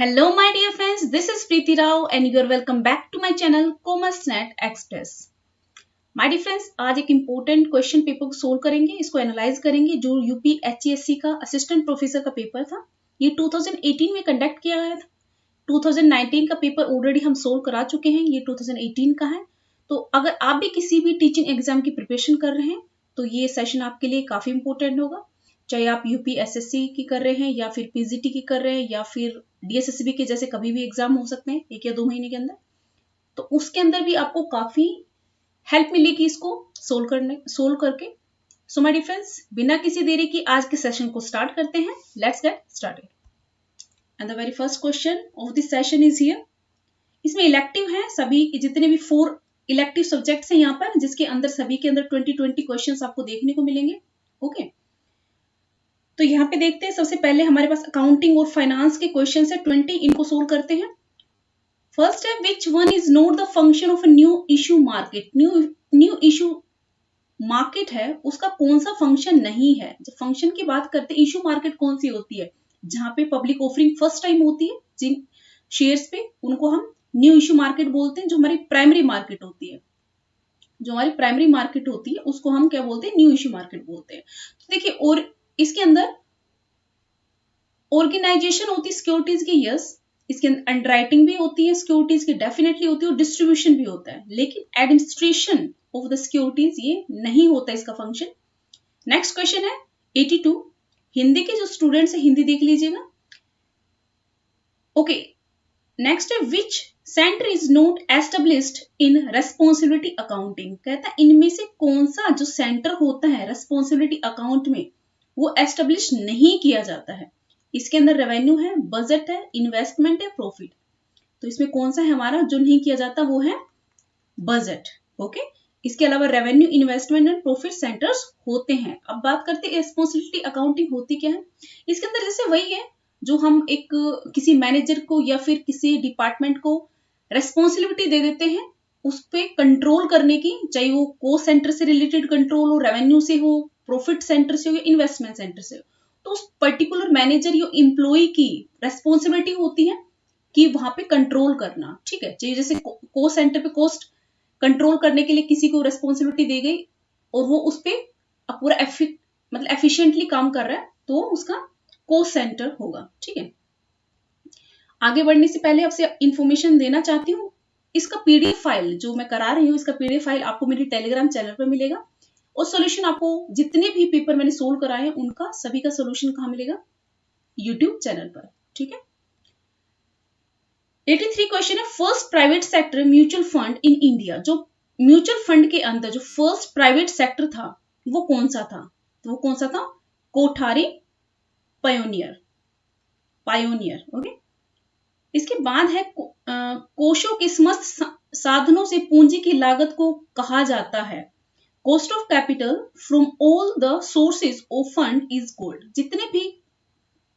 Hello my dear friends, this is Preeti Rao and you are welcome back to my channel CommerceNet Express. My dear friends, आज एक important question paper को solve करेंगे, इसको analyse करेंगे जो UP HESC का assistant professor का paper था। ये 2018 में कंडक्ट किया गया था। 2019 का पेपर ऑलरेडी हम सोल्व करा चुके हैं, ये 2018 का है। तो अगर आप भी किसी भी टीचिंग एग्जाम की प्रिपरेशन कर रहे हैं तो ये सेशन आपके लिए काफी इंपॉर्टेंट होगा। चाहे आप यूपी SSC की कर रहे हैं या फिर PGT की कर रहे हैं या फिर DSSB के जैसे कभी भी एग्जाम हो सकते हैं 1 या 2 महीने के अंदर, तो उसके अंदर भी आपको काफी हेल्प मिलेगी इसको सोल्व करके। सो माय डियर फ्रेंड्स, बिना किसी देरी की आज के सेशन को स्टार्ट करते हैं। Let's get started and the very first question of this session is here. इसमें इलेक्टिव है, सभी जितने भी 4 इलेक्टिव सब्जेक्ट्स हैं यहाँ पर, जिसके अंदर सभी के अंदर 20 क्वेश्चंस आपको देखने को मिलेंगे। ओके, तो यहाँ पे देखते हैं। सबसे पहले हमारे पास अकाउंटिंग और फाइनेंस के क्वेश्चन है 20, इनको सोल्व करते हैं। फर्स्ट है, which one is not the function of a new issue market. New issue market है, उसका कौन सा फंक्शन नहीं है। जब फंक्शन की बात करते हैं, इशू मार्केट कौन सी होती है, जहां पे पब्लिक ऑफरिंग फर्स्ट टाइम होती है जिन शेयर्स पे, उनको हम न्यू इशू मार्केट बोलते हैं। जो हमारी प्राइमरी मार्केट होती है, उसको हम क्या बोलते हैं, न्यू इशू मार्केट बोलते हैं। तो देखिए, और इसके अंदर ऑर्गेनाइजेशन होती है सिक्योरिटीज की, यस, इसके अंदर अंडरराइटिंग भी होती है सिक्योरिटीज की, डेफिनेटली होती है, और डिस्ट्रीब्यूशन भी होता है, लेकिन एडमिनिस्ट्रेशन ऑफ द सिक्योरिटीज ये नहीं होता इसका फंक्शन। नेक्स्ट क्वेश्चन है 82। हिंदी के जो स्टूडेंट्स है हिंदी देख लीजिएगा। ओके, नेक्स्ट है, विच centre is not established in responsibility accounting. कहता है इनमें से कौन सा जो सेंटर होता है रेस्पॉन्सिबिलिटी अकाउंट में, वो एस्टेब्लिश नहीं किया जाता है। इसके अंदर रेवेन्यू है, बजट है, इन्वेस्टमेंट है, प्रॉफिट। तो इसमें कौन सा है हमारा जो नहीं किया जाता, वो है बजट। ओके, इसके अलावा revenue, investment and profit centres होते हैं। अब बात करते हैं रेस्पॉन्सिबिलिटी अकाउंटिंग होती क्या है। इसके अंदर जैसे वही है जो हम एक किसी मैनेजर को या फिर किसी डिपार्टमेंट को रेस्पॉन्सिबिलिटी दे देते हैं उस पर कंट्रोल करने की, चाहे वो कोस्ट सेंटर से रिलेटेड कंट्रोल हो, रेवेन्यू से हो, प्रॉफिट सेंटर से हो या इन्वेस्टमेंट सेंटर से हो। तो उस पर्टिकुलर मैनेजर या एम्प्लॉय की रेस्पॉन्सिबिलिटी होती है कि वहां पे कंट्रोल करना। ठीक है, चाहिए जैसे कोस्ट सेंटर पे कॉस्ट कंट्रोल करने के लिए किसी को रेस्पॉन्सिबिलिटी दी गई और वो उस पर पूरा एफिशिएंटली काम कर रहा है, तो उसका कोस्ट सेंटर होगा। ठीक है, आगे बढ़ने से पहले आपसे इंफॉर्मेशन देना चाहती हूँ, इसका पीडीएफ फाइल जो मैं करा रही हूँ, इसका पीडीएफ फाइल आपको मेरी टेलीग्राम चैनल पर मिलेगा, और सॉल्यूशन आपको जितने भी पेपर मैंने सोल्व कराए हैं उनका सभी का सॉल्यूशन कहां मिलेगा, यूट्यूब चैनल पर। ठीक है, 83 क्वेश्चन है, first private sector mutual fund in India. जो म्यूचुअल फंड के अंदर जो फर्स्ट प्राइवेट सेक्टर था वो कौन सा था, तो वो कौन सा था, कोठारी पायोनियर। ओके, इसके बाद है कोशों के समस्त साधनों से पूंजी की लागत को कहा जाता है। Cost of capital from all the sources of fund is gold. जितने भी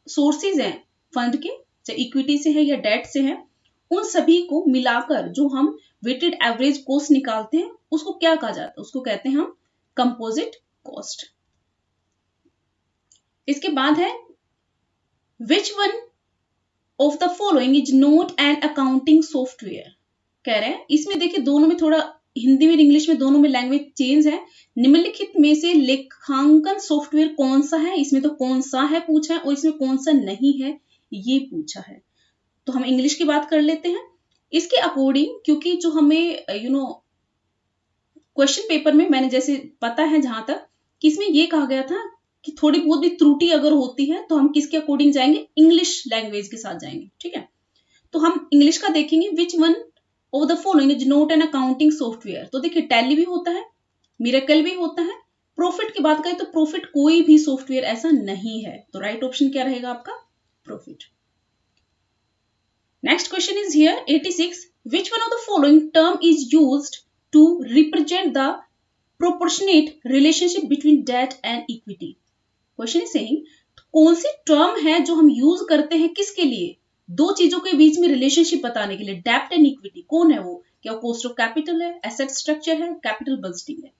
सोर्सेज हैं फंड के, चाहे इक्विटी से है या डेट से है, उन सभी को मिलाकर जो हम वेटेड एवरेज कॉस्ट निकालते हैं उसको क्या कहा जाता है, उसको कहते हैं हम कंपोजिट कॉस्ट। इसके बाद है, which one of the following is not an accounting software. कह रहे हैं इसमें देखिए दोनों में थोड़ा हिंदी में इंग्लिश में दोनों में लैंग्वेज चेंज है। निम्नलिखित में से लेखांकन सॉफ्टवेयर कौन सा है, इसमें तो कौन सा है पूछा है और इसमें कौन सा नहीं है ये पूछा है। तो हम इंग्लिश की बात कर लेते हैं। इसके अकॉर्डिंग, क्योंकि जो हमें क्वेश्चन पेपर में मैंने जैसे पता है जहां तक कि इसमें ये कहा गया था कि थोड़ी बहुत भी त्रुटि अगर होती है तो हम किसके अकॉर्डिंग जाएंगे, इंग्लिश लैंग्वेज के साथ जाएंगे। ठीक है, तो हम इंग्लिश का देखेंगे, विच one of the following is not an accounting software. तो देखिए टैली भी होता है, मिरेकल भी होता है। प्रॉफिट की बात करें तो प्रॉफिट कोई भी सॉफ्टवेयर ऐसा नहीं है, तो राइट ऑप्शन क्या रहेगा आपका, profit. Next question is here 86, which one of the following term is used to represent the proportionate relationship between debt and equity. Question is saying कौन सी टर्म है जो हम यूज करते हैं किसके लिए, दो चीजों के बीच में रिलेशनशिप बताने के लिए, डेब्ट एंड इक्विटी। कौन है वो, क्या कॉस्ट ऑफ कैपिटल है, एसेट स्ट्रक्चर है, कैपिटल बजटिंग है।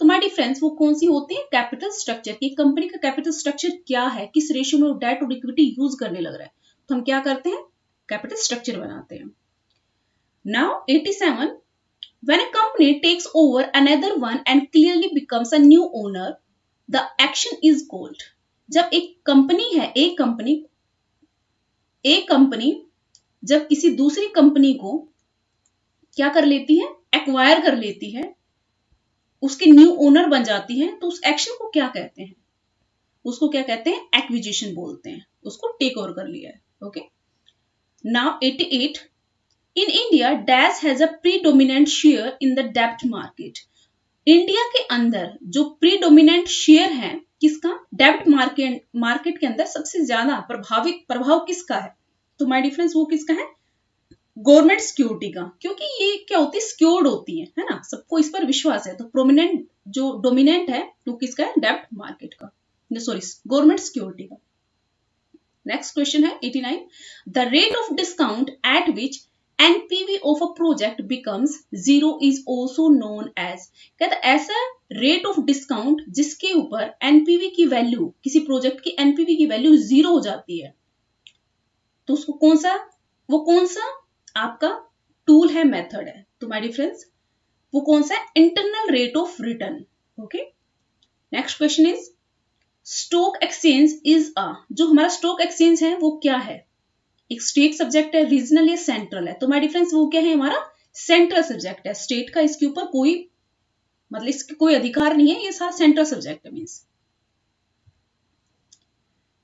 तो माय डियर फ्रेंड्स, वो कौन सी होती है, कैपिटल स्ट्रक्चर की। कंपनी का कैपिटल स्ट्रक्चर क्या है, किस रेशियो में डेट और इक्विटी यूज करने लग रहा है, तो हम क्या करते हैं, कैपिटल स्ट्रक्चर बनाते हैं। Now 87, when a company takes over another one and clearly becomes a new owner, the action is called। जब एक कंपनी है, एक कंपनी जब किसी दूसरी कंपनी को क्या कर लेती है, एक्वायर कर लेती है, उसके न्यू ओनर बन जाती है, तो उस एक्शन को क्या कहते हैं? उसको क्या कहते हैं? एक्विजिशन बोलते हैं। उसको टेक ओवर कर लिया है। Okay, now 88, in India dash has a predominant share in the डेब्ट मार्केट। इंडिया के अंदर जो प्रीडोमिनेंट शेयर है किसका? डेब्ट मार्केट के अंदर सबसे ज्यादा प्रभाव किसका है? तो माय डिफरेंस वो किसका है? गवर्नमेंट सिक्योरिटी का, क्योंकि ये क्या होती है? सिक्योर्ड होती है ना, सबको इस पर विश्वास है। तो प्रोमिनेंट जो डोमिनेंट है वो किसका है? डेब्ट मार्केट का, सॉरी गवर्नमेंट सिक्योरिटी का। नेक्स्ट क्वेश्चन है 89, the rate of discount at which NPV of a project becomes zero is also known as. कहता है ऐसा रेट ऑफ डिस्काउंट जिसके ऊपर एनपीवी की वैल्यू, किसी प्रोजेक्ट की एनपीवी की वैल्यू जीरो हो जाती है, तो उसको कौन सा आपका टूल है, मेथड है? तो माय डिफरेंस वो कौन सा है? Internal rate of return. Okay, next question is stock exchange is a, जो हमारा स्टॉक एक्सचेंज है वो क्या है? एक स्टेट सब्जेक्ट है, रीजनल या सेंट्रल है? तो माय डिफरेंस वो क्या है? हमारा सेंट्रल सब्जेक्ट है। स्टेट का इसके ऊपर कोई मतलब इसके कोई अधिकार नहीं है, ये सारा सेंट्रल सब्जेक्ट है मीन्स।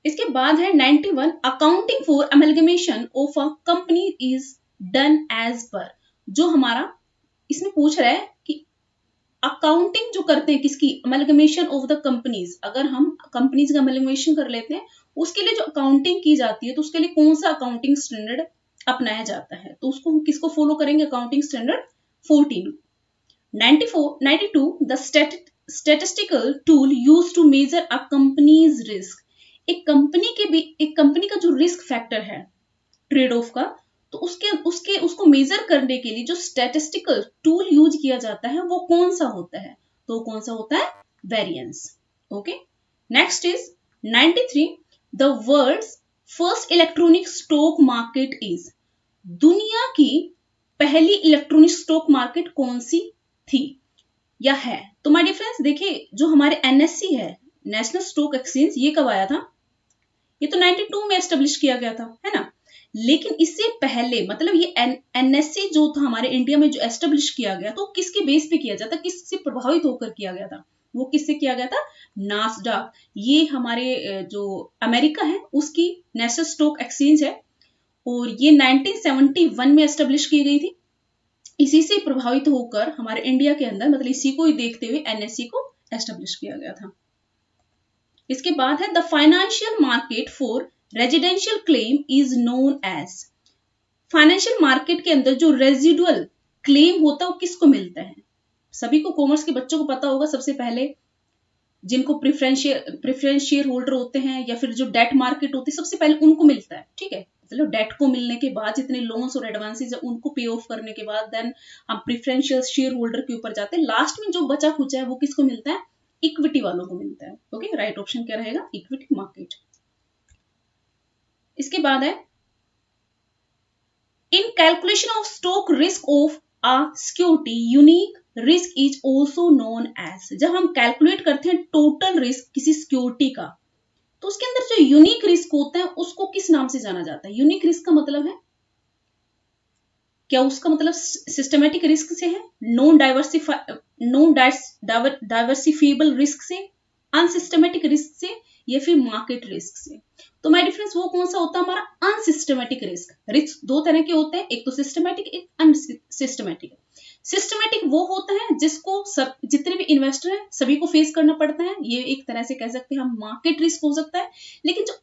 इसके बाद है 91, accounting for amalgamation of a company is done as per. जो हमारा इसमें पूछ रहा है कि अकाउंटिंग जो करते हैं किसकी? Amalgamation of the companies. अगर हम कंपनीज का अमलगमेशन कर लेते हैं, उसके लिए जो अकाउंटिंग की जाती है, तो उसके लिए कौन सा अकाउंटिंग स्टैंडर्ड अपनाया जाता है? तो उसको किसको फॉलो करेंगे? Accounting standard 14। 92, the statistical tool used to measure a company's risk. एक कंपनी का जो रिस्क फैक्टर है ट्रेड ऑफ का, तो उसको मेजर करने के लिए जो स्टैटिस्टिकल टूल यूज किया जाता है वो कौन सा होता है? तो कौन सा होता है? Variance. Okay, next is 93, the world's first electronic stock market is. दुनिया की पहली इलेक्ट्रॉनिक स्टॉक मार्केट कौन सी थी या है? तो माय डिफरेंस देखिए, जो हमारे एनएससी है, नेशनल स्टॉक एक्सचेंज, ये कब आया था? ये तो 92 में एस्टेब्लिश किया गया था, है ना। लेकिन इससे पहले मतलब ये एनएससी जो था हमारे इंडिया में जो एस्टेब्लिश किया गया, तो किसके बेस पे किया जाता? किससे प्रभावित होकर किया गया था? वो किससे किया गया था? नास्डॉक। ये हमारे जो अमेरिका है उसकी नेशनल स्टॉक एक्सचेंज है, और ये 1971 में एस्टेब्लिश की गई थी। इसी से प्रभावित होकर हमारे इंडिया के अंदर मतलब इसी को ही देखते हुए एनएससी को एस्टेब्लिश किया गया था। इसके बाद है the financial market for residential claim is known as. Financial market के अंदर जो रेजिडुअल क्लेम होता है वो किसको मिलता है? सभी को, कॉमर्स के बच्चों को पता होगा। सबसे पहले जिनको प्रेफरेंस शेयर होल्डर होते हैं या फिर जो डेट मार्केट होती है, सबसे पहले उनको मिलता है। ठीक है, मतलब डेट को मिलने के बाद जितने लोन्स और एडवांसेस है उनको पे ऑफ करने के बाद देन हम प्रेफरेंशियल शेयर होल्डर के ऊपर जाते हैं। लास्ट में जो बचा खुचा है वो किसको मिलता है? इक्विटी वालों को मिलता है। ओके, राइट ऑप्शन क्या रहेगा? Equity market. इसके बाद है in calculation of stock risk of a security unique risk is also known as. जब हम कैलकुलेट करते हैं टोटल रिस्क किसी सिक्योरिटी का, तो उसके अंदर जो यूनिक रिस्क होता है उसको किस नाम से जाना जाता है? यूनिक रिस्क का मतलब है क्या? उसका मतलब सिस्टमेटिक रिस्क से है, नॉन डाइवर्सिफिएबल रिस्क से, अनसिस्टमेटिक रिस्क से, या फिर मार्केट रिस्क से? तो माय डिफरेंस वो कौन सा होता है? हमारा अनसिस्टमेटिक रिस्क। रिस्क दो तरह के होते हैं, एक तो सिस्टमेटिक, एक अनसिस्टमेटिक। सिस्टमेटिक वो होता है जिसको सब जितने भी इन्वेस्टर हैं सभी को फेस करना पड़ता है। ये एक तरह से कह सकते हैं हम मार्केट रिस्क हो सकता है। लेकिन जो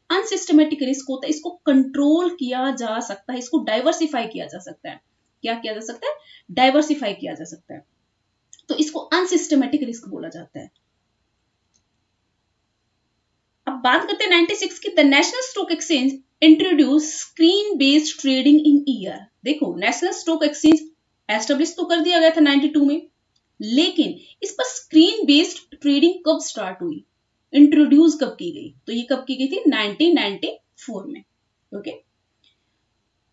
अनसिस्टमेटिक रिस्क होता है इसको कंट्रोल किया जा सकता है, इसको डाइवर्सिफाई किया जा सकता है। क्या किया जा सकता है? डाइवर्सिफाई किया जा सकता है। तो इसको अनसिस्टमेटिक रिस्क बोला जाता है। अब बात करते हैं 96 की। The national stock exchange introduce screen based trading in year. देखो, नेशनल स्टॉक एक्सचेंज एस्टेब्लिश तो कर दिया गया था 92 में, लेकिन इस पर स्क्रीन बेस्ड ट्रेडिंग कब स्टार्ट हुई, इंट्रोड्यूस कब की गई? तो ये कब की गई थी? 1994 में। Okay,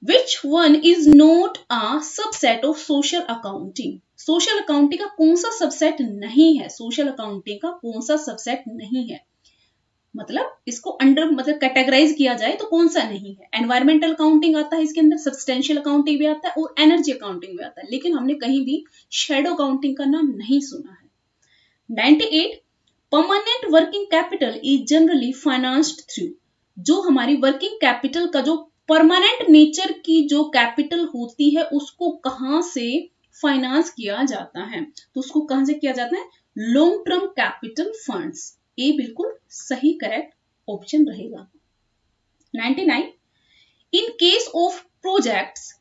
which one is not a subset of social accounting, social accounting का कौन सा सबसेट नहीं है, सोशल अकाउंटिंग का कौन सा सबसेट नहीं है, मतलब इसको अंडर मतलब कैटेगराइज किया जाए तो कौन सा नहीं है। एनवायरमेंटल अकाउंटिंग आता है इसके अंदर, सब्सटेंशियल अकाउंटिंग भी आता है और एनर्जी अकाउंटिंग भी आता है, लेकिन हमने कहीं भी शेडो अकाउंटिंग का नाम नहीं सुना है। 98 permanent working capital is generally financed through, जो हमारी वर्किंग कैपिटल का जो परमानेंट नेचर की जो कैपिटल होती है उसको कहां से फाइनेंस किया जाता है, तो उसको कहां से किया जाता है, long term capital funds. A बिल्कुल सही करेक्ट ऑप्शन रहेगा। 99 in case of projects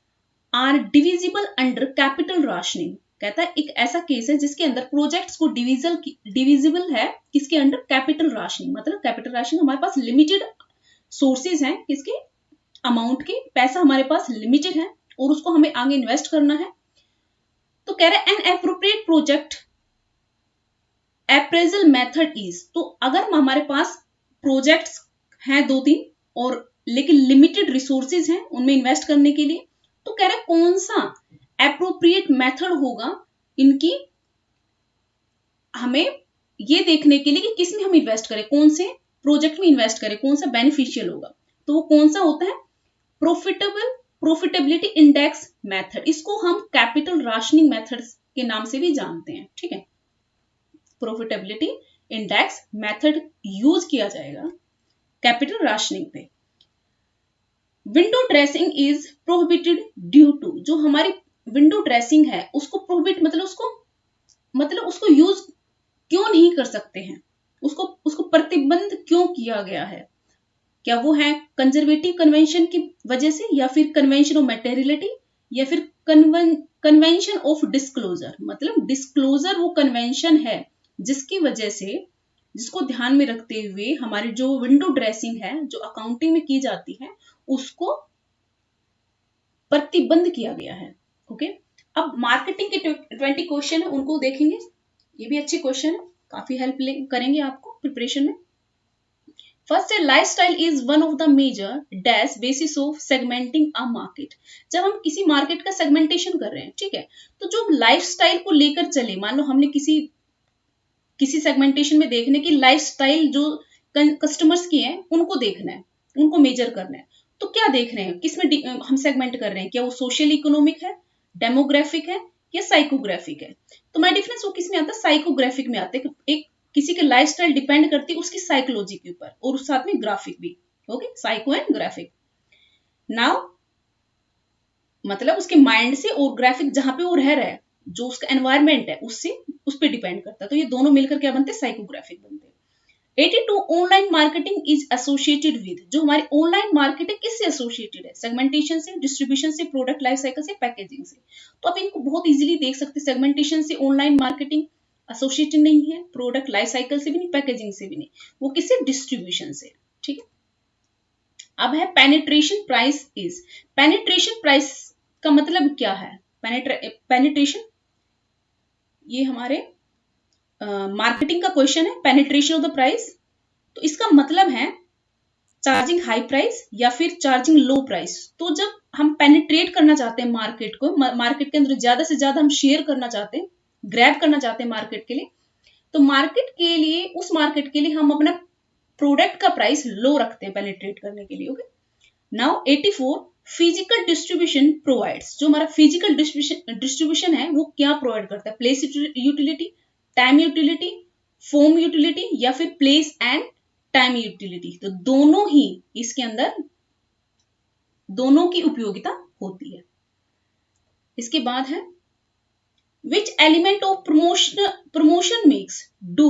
are divisible under capital rationing, कहता है एक ऐसा केस है जिसके अंदर प्रोजेक्ट्स को डिविजिबल है किसके अंडर, कैपिटल राशनिंग, मतलब कैपिटल राशनिंग हमारे पास लिमिटेड सोर्सेज हैं, किसके अमाउंट के, पैसा हमारे पास लिमिटेड है और उसको हमें आगे इन्वेस्ट करना है। तो कह रहे हैं N appropriate project appraisal method is, तो अगर हमारे पास प्रोजेक्ट्स हैं 2-3 और लेकिन लिमिटेड रिसोर्सेज हैं उनमें इन्वेस्ट करने के लिए, तो कह रहे कौन सा एप्रोप्रिएट मेथड होगा इनकी, हमें ये देखने के लिए कि किस में हम इन्वेस्ट करें, कौन से प्रोजेक्ट में इन्वेस्ट करें, कौन सा बेनिफिशियल होगा, तो वो कौन सा होता है, प्रॉफिटेबिलिटी इंडेक्स मेथड, इसको हम कैपिटल राशनिंग मेथड के नाम से भी जानते हैं, ठीक है। प्रॉफिटेबिलिटी इंडेक्स मेथड यूज किया जाएगा कैपिटल राशनिंग पे। Window dressing is prohibited due to, जो हमारी विंडो ड्रेसिंग है उसको प्रोहिबिट मतलब उसको यूज क्यों नहीं कर सकते हैं, उसको प्रतिबंध क्यों किया गया है, क्या वो है कंजर्वेटिव कन्वेंशन की वजह से, या फिर कन्वेंशन ऑफ मटेरियलिटी, या फिर कन्वेंशन ऑफ डिस्क्लोजर, मतलब डिस्क्लोजर वो कन्वेंशन है जिसकी वजह से, जिसको ध्यान में रखते हुए हमारी जो विंडो ड्रेसिंग है जो अकाउंटिंग में की जाती है उसको प्रतिबंध किया गया है। ओके, अब मार्केटिंग के 20 क्वेश्चन है उनको देखेंगे, ये भी अच्छे क्वेश्चन है, काफी हेल्प करेंगे आपको प्रिपरेशन में। फर्स्ट है lifestyle is one of the major dash basis of segmenting a market, जब हम किसी मार्केट का सेगमेंटेशन कर रहे हैं, ठीक है, तो जो लाइफस्टाइल को लेकर चले, मान लो हमने किसी सेगमेंटेशन में देखने की लाइफस्टाइल जो कस्टमर्स की है उनको देखना है, उनको मेजर करना है, तो क्या देख रहे हैं, किसमें हम सेगमेंट कर रहे हैं, क्या वो सोशल इकोनॉमिक है, डेमोग्राफिक है या साइकोग्राफिक है, तो माय डिफरेंस वो किस में आता है, साइकोग्राफिक में आते हैं, एक किसी के लाइफस्टाइल डिपेंड करती है उसकी साइकोलॉजी के ऊपर और उस साथ में ग्राफिक भी, okay, psycho and graphic. Now मतलब उसके माइंड से और ग्राफिक जहां पे वो रह रहा है, जो उसका एनवायरमेंट है उससे उस पर डिपेंड करता है, तो ये दोनों मिलकर क्या बनते हैं, साइकोग्राफिक बनते हैं। 82 online marketing is associated with, जो हमारी ऑनलाइन मार्केटिंग किससे एसोसिएटेड है, सेगमेंटेशन से, डिस्ट्रीब्यूशन से, प्रोडक्ट लाइफ साइकिल से, पैकेजिंग से, तो आप इनको बहुत इजीली देख सकते हैं, सेगमेंटेशन से ऑनलाइन मार्केटिंग एसोसिएटेड नहीं है, प्रोडक्ट लाइफ साइकिल से भी नहीं, पैकेजिंग से भी नहीं, वो किससे, डिस्ट्रीब्यूशन से, ठीक है। अब है penetration price is, penetration price का मतलब क्या है, पेनिट्रेशन ये हमारे मार्केटिंग का क्वेश्चन है, पेनिट्रेशन ऑफ द प्राइस, तो इसका मतलब है चार्जिंग हाई प्राइस या फिर चार्जिंग लो प्राइस, तो जब हम पेनिट्रेट करना चाहते हैं मार्केट को, मार्केट के अंदर ज्यादा से ज्यादा हम शेयर करना चाहते हैं, ग्रैब करना चाहते हैं मार्केट के लिए, तो मार्केट के लिए, उस मार्केट के लिए हम अपना प्रोडक्ट का प्राइस लो रखते हैं पेनिट्रेट करने के लिए, okay. Now 84 physical distribution provides, जो हमारा फिजिकल डिस्ट्रीब्यूशन है वो क्या प्रोवाइड करता है, place utility, time utility, form utility या फिर प्लेस एंड टाइम यूटिलिटी, तो दोनों ही इसके अंदर दोनों की उपयोगिता होती है। इसके बाद है which element of promotion mix do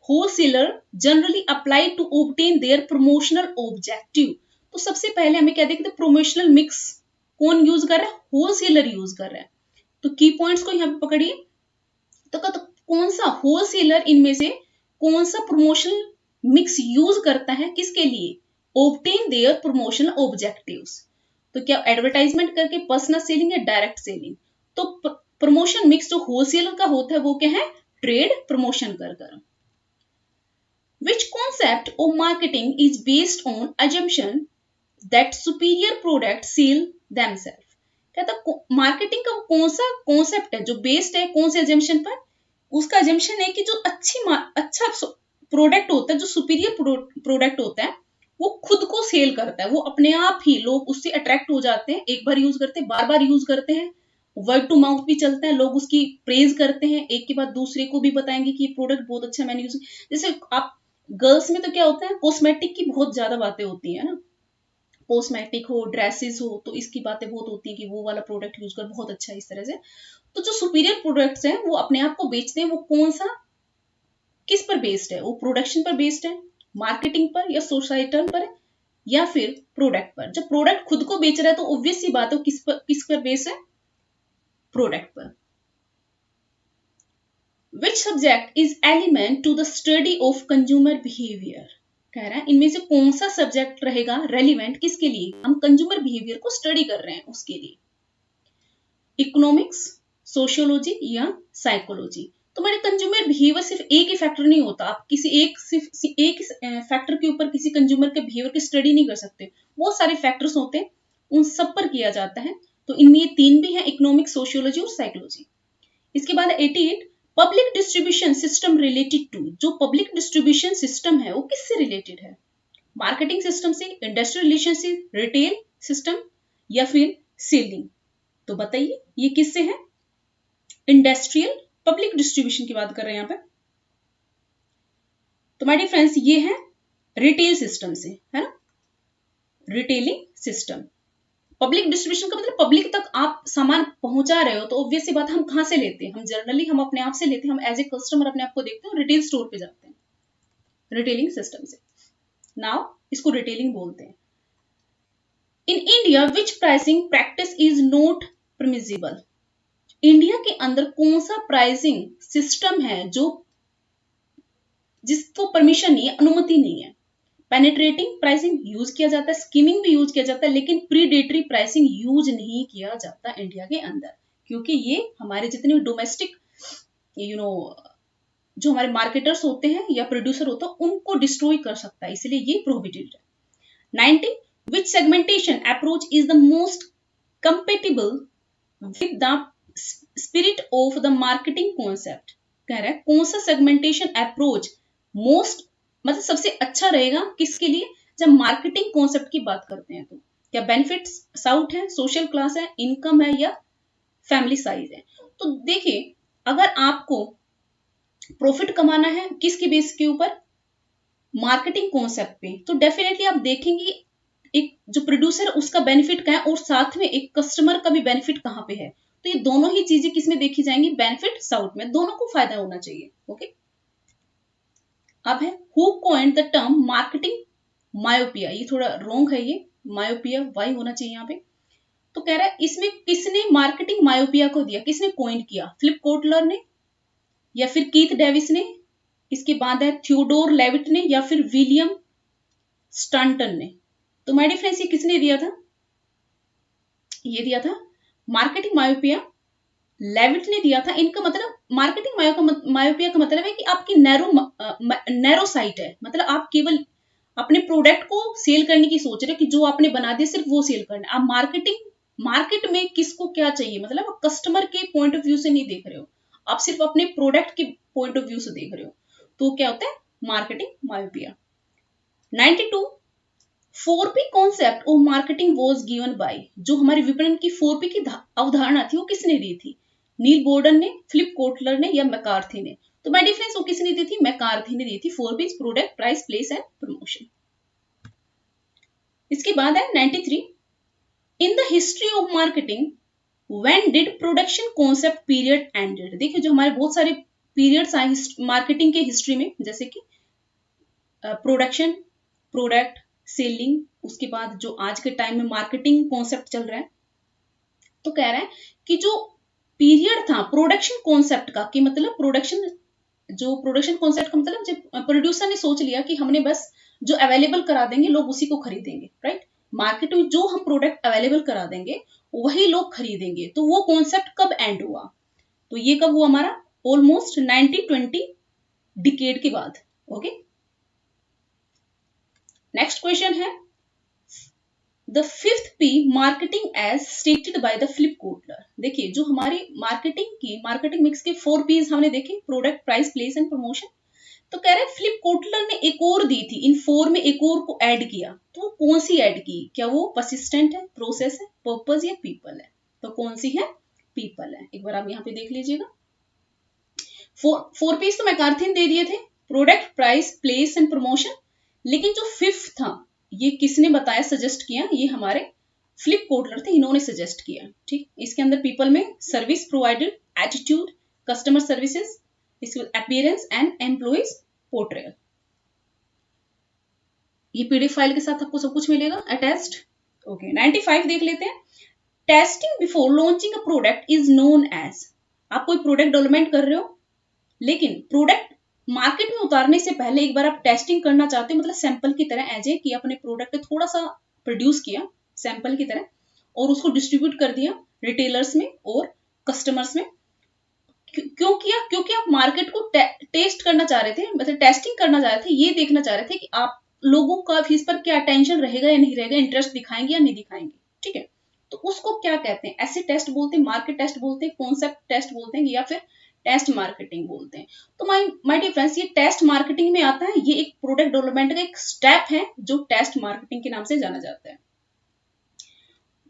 wholesaler generally apply to obtain their promotional objective, तो सबसे पहले हमें क्या देखते हैं, प्रमोशनल मिक्स कौन यूज कर रहा है, होलसेलर यूज कर रहा है, तो की पॉइंट्स को यहाँ पे पकड़िए, तो कौन सा होलसेलर इनमें से कौन सा प्रमोशनल मिक्स यूज करता है, किसके लिए, ऑब्टेन देयर प्रमोशनल ऑब्जेक्टिव्स, तो क्या एडवर्टाइजमेंट करके, पर्सनल सेलिंग या डायरेक्ट सेलिंग, तो प्रमोशन मिक्स जो होलसेलर का होता है वो क्या है, ट्रेड प्रमोशन कर। Which concept of marketing is based on assumption that superior product sell themselves। कहता मार्केटिंग का कौन सा कॉन्सेप्ट है जो बेस्ड है कौन से एजम्पशन पर? उसका एजम्पशन है कि जो अच्छा प्रोडक्ट होता है, जो सुपीरियर प्रोडक्ट होता है, वो खुद को सेल करता है, वो अपने आप ही लोग उससे अट्रैक्ट हो जाते हैं, एक बार यूज करते हैं, बार बार यूज करते हैं, वर्ड टू माउथ भी चलता है, लोग उसकी प्रेज करते हैं, एक के बाद दूसरे को भी बताएंगे कि ये प्रोडक्ट बहुत अच्छा, मैंने यूज। जैसे आप गर्ल्स में तो क्या होता है, कॉस्मेटिक की बहुत ज्यादा बातें होती है ना, कॉस्मेटिक हो, ड्रेसेस हो, तो इसकी बातें बहुत होती है कि वो वाला प्रोडक्ट यूज कर बहुत अच्छा है, इस तरह से। तो जो सुपीरियर प्रोडक्ट्स हैं वो अपने आप को बेचते हैं, वो कौन सा किस पर बेस्ड है? वो प्रोडक्शन पर बेस्ड है, मार्केटिंग पर, या सोसाइटल पर, या फिर प्रोडक्ट पर? जब प्रोडक्ट खुद को बेच रहा है तो ऑब्वियस सी बात है किस पर बेस्ड है? प्रोडक्ट पर। Which subject is element to the study of consumer behaviour? कह रहा है इनमें से कौन सा सब्जेक्ट रहेगा रेलिवेंट किसके लिए? हम कंज्यूमर बिहेवियर को स्टडी कर रहे हैं उसके लिए। इकोनॉमिक्स, सोशियोलॉजी या साइकोलॉजी? तो मेरे कंज्यूमर बिहेवियर सिर्फ एक ही फैक्टर नहीं होता, आप किसी एक फैक्टर के ऊपर किसी कंज्यूमर के बिहेवियर की स्टडी नहीं कर सकते, बहुत सारे फैक्टर्स होते हैं, उन सब पर किया जाता है। तो इनमें ये तीन भी है, इकोनॉमिक्स, सोशियोलॉजी और साइकोलॉजी। इसके बाद 88 public distribution system related to. जो पब्लिक डिस्ट्रीब्यूशन सिस्टम है वो किससे रिलेटेड है? मार्केटिंग सिस्टम से, इंडस्ट्रियल रिलेशनशिप, रिटेल सिस्टम, या फिर सेलिंग? तो बताइए ये किससे है? इंडस्ट्रियल पब्लिक डिस्ट्रीब्यूशन की बात कर रहे हैं यहाँ पे। तो माय डियर फ्रेंड्स ये है रिटेल सिस्टम से, है ना, रिटेलिंग सिस्टम। पब्लिक डिस्ट्रीब्यूशन का मतलब पब्लिक तक आप सामान पहुंचा रहे हो, तो ऑब्वियस सी बात हम कहां से लेते हैं? हम जनरली हम अपने आप से लेते हैं, हम एज ए कस्टमर अपने आप को देखते हैं, रिटेल स्टोर पे जाते हैं, रिटेलिंग सिस्टम से। नाउ इसको रिटेलिंग बोलते हैं। In India which pricing practice is not permissible? India के अंदर कौन सा प्राइसिंग सिस्टम है जो जिसको परमिशन नहीं है, अनुमति नहीं है? पेनिट्रेटिंग प्राइसिंग यूज किया जाता है, स्कीमिंग भी यूज किया जाता है, लेकिन प्रीडेटरी प्राइसिंग यूज नहीं किया जाता इंडिया के अंदर, क्योंकि ये हमारे जितने भी डोमेस्टिक जो हमारे मार्केटर्स होते हैं या प्रोड्यूसर होता है उनको डिस्ट्रॉय कर सकता है, इसलिए ये प्रोहिबिटेड है। 90 which segmentation approach is the most compatible with the spirit of the marketing concept? कह रहा है कौन सा सेगमेंटेशन अप्रोच मोस्ट मतलब सबसे अच्छा रहेगा किसके लिए? जब मार्केटिंग कॉन्सेप्ट की बात करते हैं तो क्या बेनिफिट्स साउट है, सोशल क्लास है, इनकम है, या फैमिली साइज है? तो देखिए अगर आपको प्रॉफिट कमाना है किसके बेस के ऊपर? मार्केटिंग कॉन्सेप्ट पे, तो डेफिनेटली आप देखेंगे एक जो प्रोड्यूसर उसका बेनिफिट क्या है और साथ में एक कस्टमर का भी बेनिफिट कहां पे है। तो ये दोनों ही चीजें किसमें देखी जाएंगी? बेनिफिट साउट में, दोनों को फायदा होना चाहिए। ओके, अब है who coined the term marketing myopia? ये थोड़ा रॉन्ग है, ये मायोपिया वाई होना चाहिए यहाँ पे। तो कह रहा है इसमें किसने मार्केटिंग मायोपिया को दिया, किसने कॉइन किया? फिलिप कोटलर ने, या फिर कीथ डेविस ने, इसके बाद है थियोडोर लेविट ने, या फिर विलियम स्टैंटन ने? तो माय डियर फ्रेंड्स ये किसने दिया था? ये दिया था मार्केटिंग मायोपिया लेविट ने दिया था। इनका मतलब मार्केटिंग मायोपिया का मतलब है कि आपकी नैरो साइट है, मतलब आप केवल अपने प्रोडक्ट को सेल करने की सोच रहे हो कि जो आपने बना दिया सिर्फ वो सेल करना। आप मार्केट में किसको क्या चाहिए, मतलब आप कस्टमर के पॉइंट ऑफ व्यू से नहीं देख रहे हो, आप सिर्फ अपने प्रोडक्ट के पॉइंट ऑफ व्यू से देख रहे हो, तो क्या होता है marketing myopia. 92 4P concept of marketing was given by? जो हमारी विपणन की 4P की अवधारणा थी वो किसने दी थी? नील बोर्डन ने, फिलिप कोटलर ने, या मैकार्थी ने? तो माय डियर फ्रेंड्स वो किसने दी थी? मैकार्थी ने दी थी। 4P product, price, place and promotion. इसके बाद है 93 in the history of marketing when did production concept period ended? देखिए जो हमारे बहुत सारे पीरियड्स आए मार्केटिंग के हिस्ट्री में, जैसे कि प्रोडक्शन, प्रोडक्ट, सेलिंग, उसके बाद जो आज के टाइम में मार्केटिंग कॉन्सेप्ट चल रहा है। तो कह रहा है कि जो पीरियड था प्रोडक्शन कॉन्सेप्ट का, कि मतलब प्रोडक्शन कॉन्सेप्ट का मतलब जब प्रोड्यूसर ने सोच लिया कि हमने बस जो अवेलेबल करा देंगे लोग उसी को खरीदेंगे, राइट? मार्केट में जो हम प्रोडक्ट अवेलेबल करा देंगे वही लोग खरीदेंगे, तो वो कॉन्सेप्ट कब एंड हुआ? तो ये कब हुआ हमारा? ऑलमोस्ट 1920 डिकेड के बाद। ओके, नेक्स्ट क्वेश्चन है the fifth P marketing as stated by the Philip Kotler. देखिए जो हमारी मार्केटिंग मिक्स के 4 पीज हमने देखे, product, price, place and promotion. तो कह रहे हैं फ्लिप कोटलर ने एक और दी थी, इन 4 में एक और को ऐड किया, तो वो कौन सी ऐड की? क्या वो परसिस्टेंट है, प्रोसेस है, पर्पस या पीपल है? तो कौन सी है? पीपल है। एक बार आप यहाँ पे देख लीजिएगा। 4 पीस तो मैकार्थी ने दे दिए थे, product, price, place and promotion. लेकिन जो फिफ्थ था ये किसने बताया, सजेस्ट किया? ये हमारे फ्लिप कोटलर थे, इन्होंने सजेस्ट किया। ठीक, इसके अंदर पीपल में service provided, attitude, customer services, appearance and employees portrayal. ये पीडीएफ फाइल के साथ आपको सब कुछ मिलेगा अटैच्ड। ओके, 95 देख लेते हैं। Testing before launching a product is known as. आप कोई प्रोडक्ट डेवलपमेंट कर रहे हो, लेकिन प्रोडक्ट मार्केट में उतारने से पहले एक बार आप टेस्टिंग करना चाहते हो, मतलब सैंपल की तरह एज ए कि अपने प्रोडक्ट थोड़ा सा प्रोड्यूस किया सैंपल की तरह और उसको डिस्ट्रीब्यूट कर दिया रिटेलर्स में और कस्टमर्स में। क्यों किया? क्योंकि आप मार्केट को टेस्ट करना चाह रहे थे, मतलब टेस्टिंग करना चाह रहे थे, ये देखना चाह रहे थे कि आप लोगों का इस पर क्या अटेंशन रहेगा या नहीं रहेगा, इंटरेस्ट दिखाएंगे या नहीं दिखाएंगे। ठीक है, तो उसको क्या कहते हैं? ऐसे टेस्ट बोलते हैं, मार्केट टेस्ट बोलते हैं, कॉन्सेप्ट टेस्ट बोलते हैं, या फिर टेस्ट मार्केटिंग बोलते हैं। तो माय डियर फ्रेंड्स, ये टेस्ट मार्केटिंग में आता है। ये एक प्रोडक्ट डेवलपमेंट का एक स्टेप है जो टेस्ट मार्केटिंग के नाम से जाना जाता है।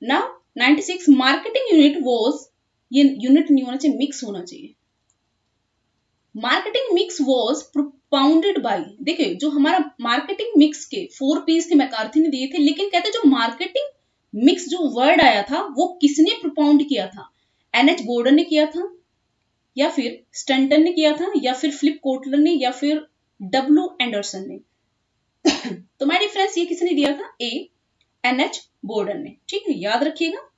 नाउ 96 मार्केटिंग यूनिट वॉज, ये यूनिट नहीं होना चाहिए, मिक्स होना चाहिए। Marketing mix was propounded bye. देखिए जो हमारा मार्केटिंग मिक्स के 4 पीस थे मैकार्थी ने दिए थे, लेकिन कहते जो मार्केटिंग मिक्स जो वर्ड आया था वो किसने प्रोपाउंड किया था? NH गॉर्डन ने किया था, या फिर स्टंटन ने किया था, या फिर फ्लिप कोटलर ने, या फिर W एंडरसन ने। तो माय डियर फ्रेंड्स, ये किसने दिया था? A NH गॉर्डन ने। ठीक है, याद रखिएगा।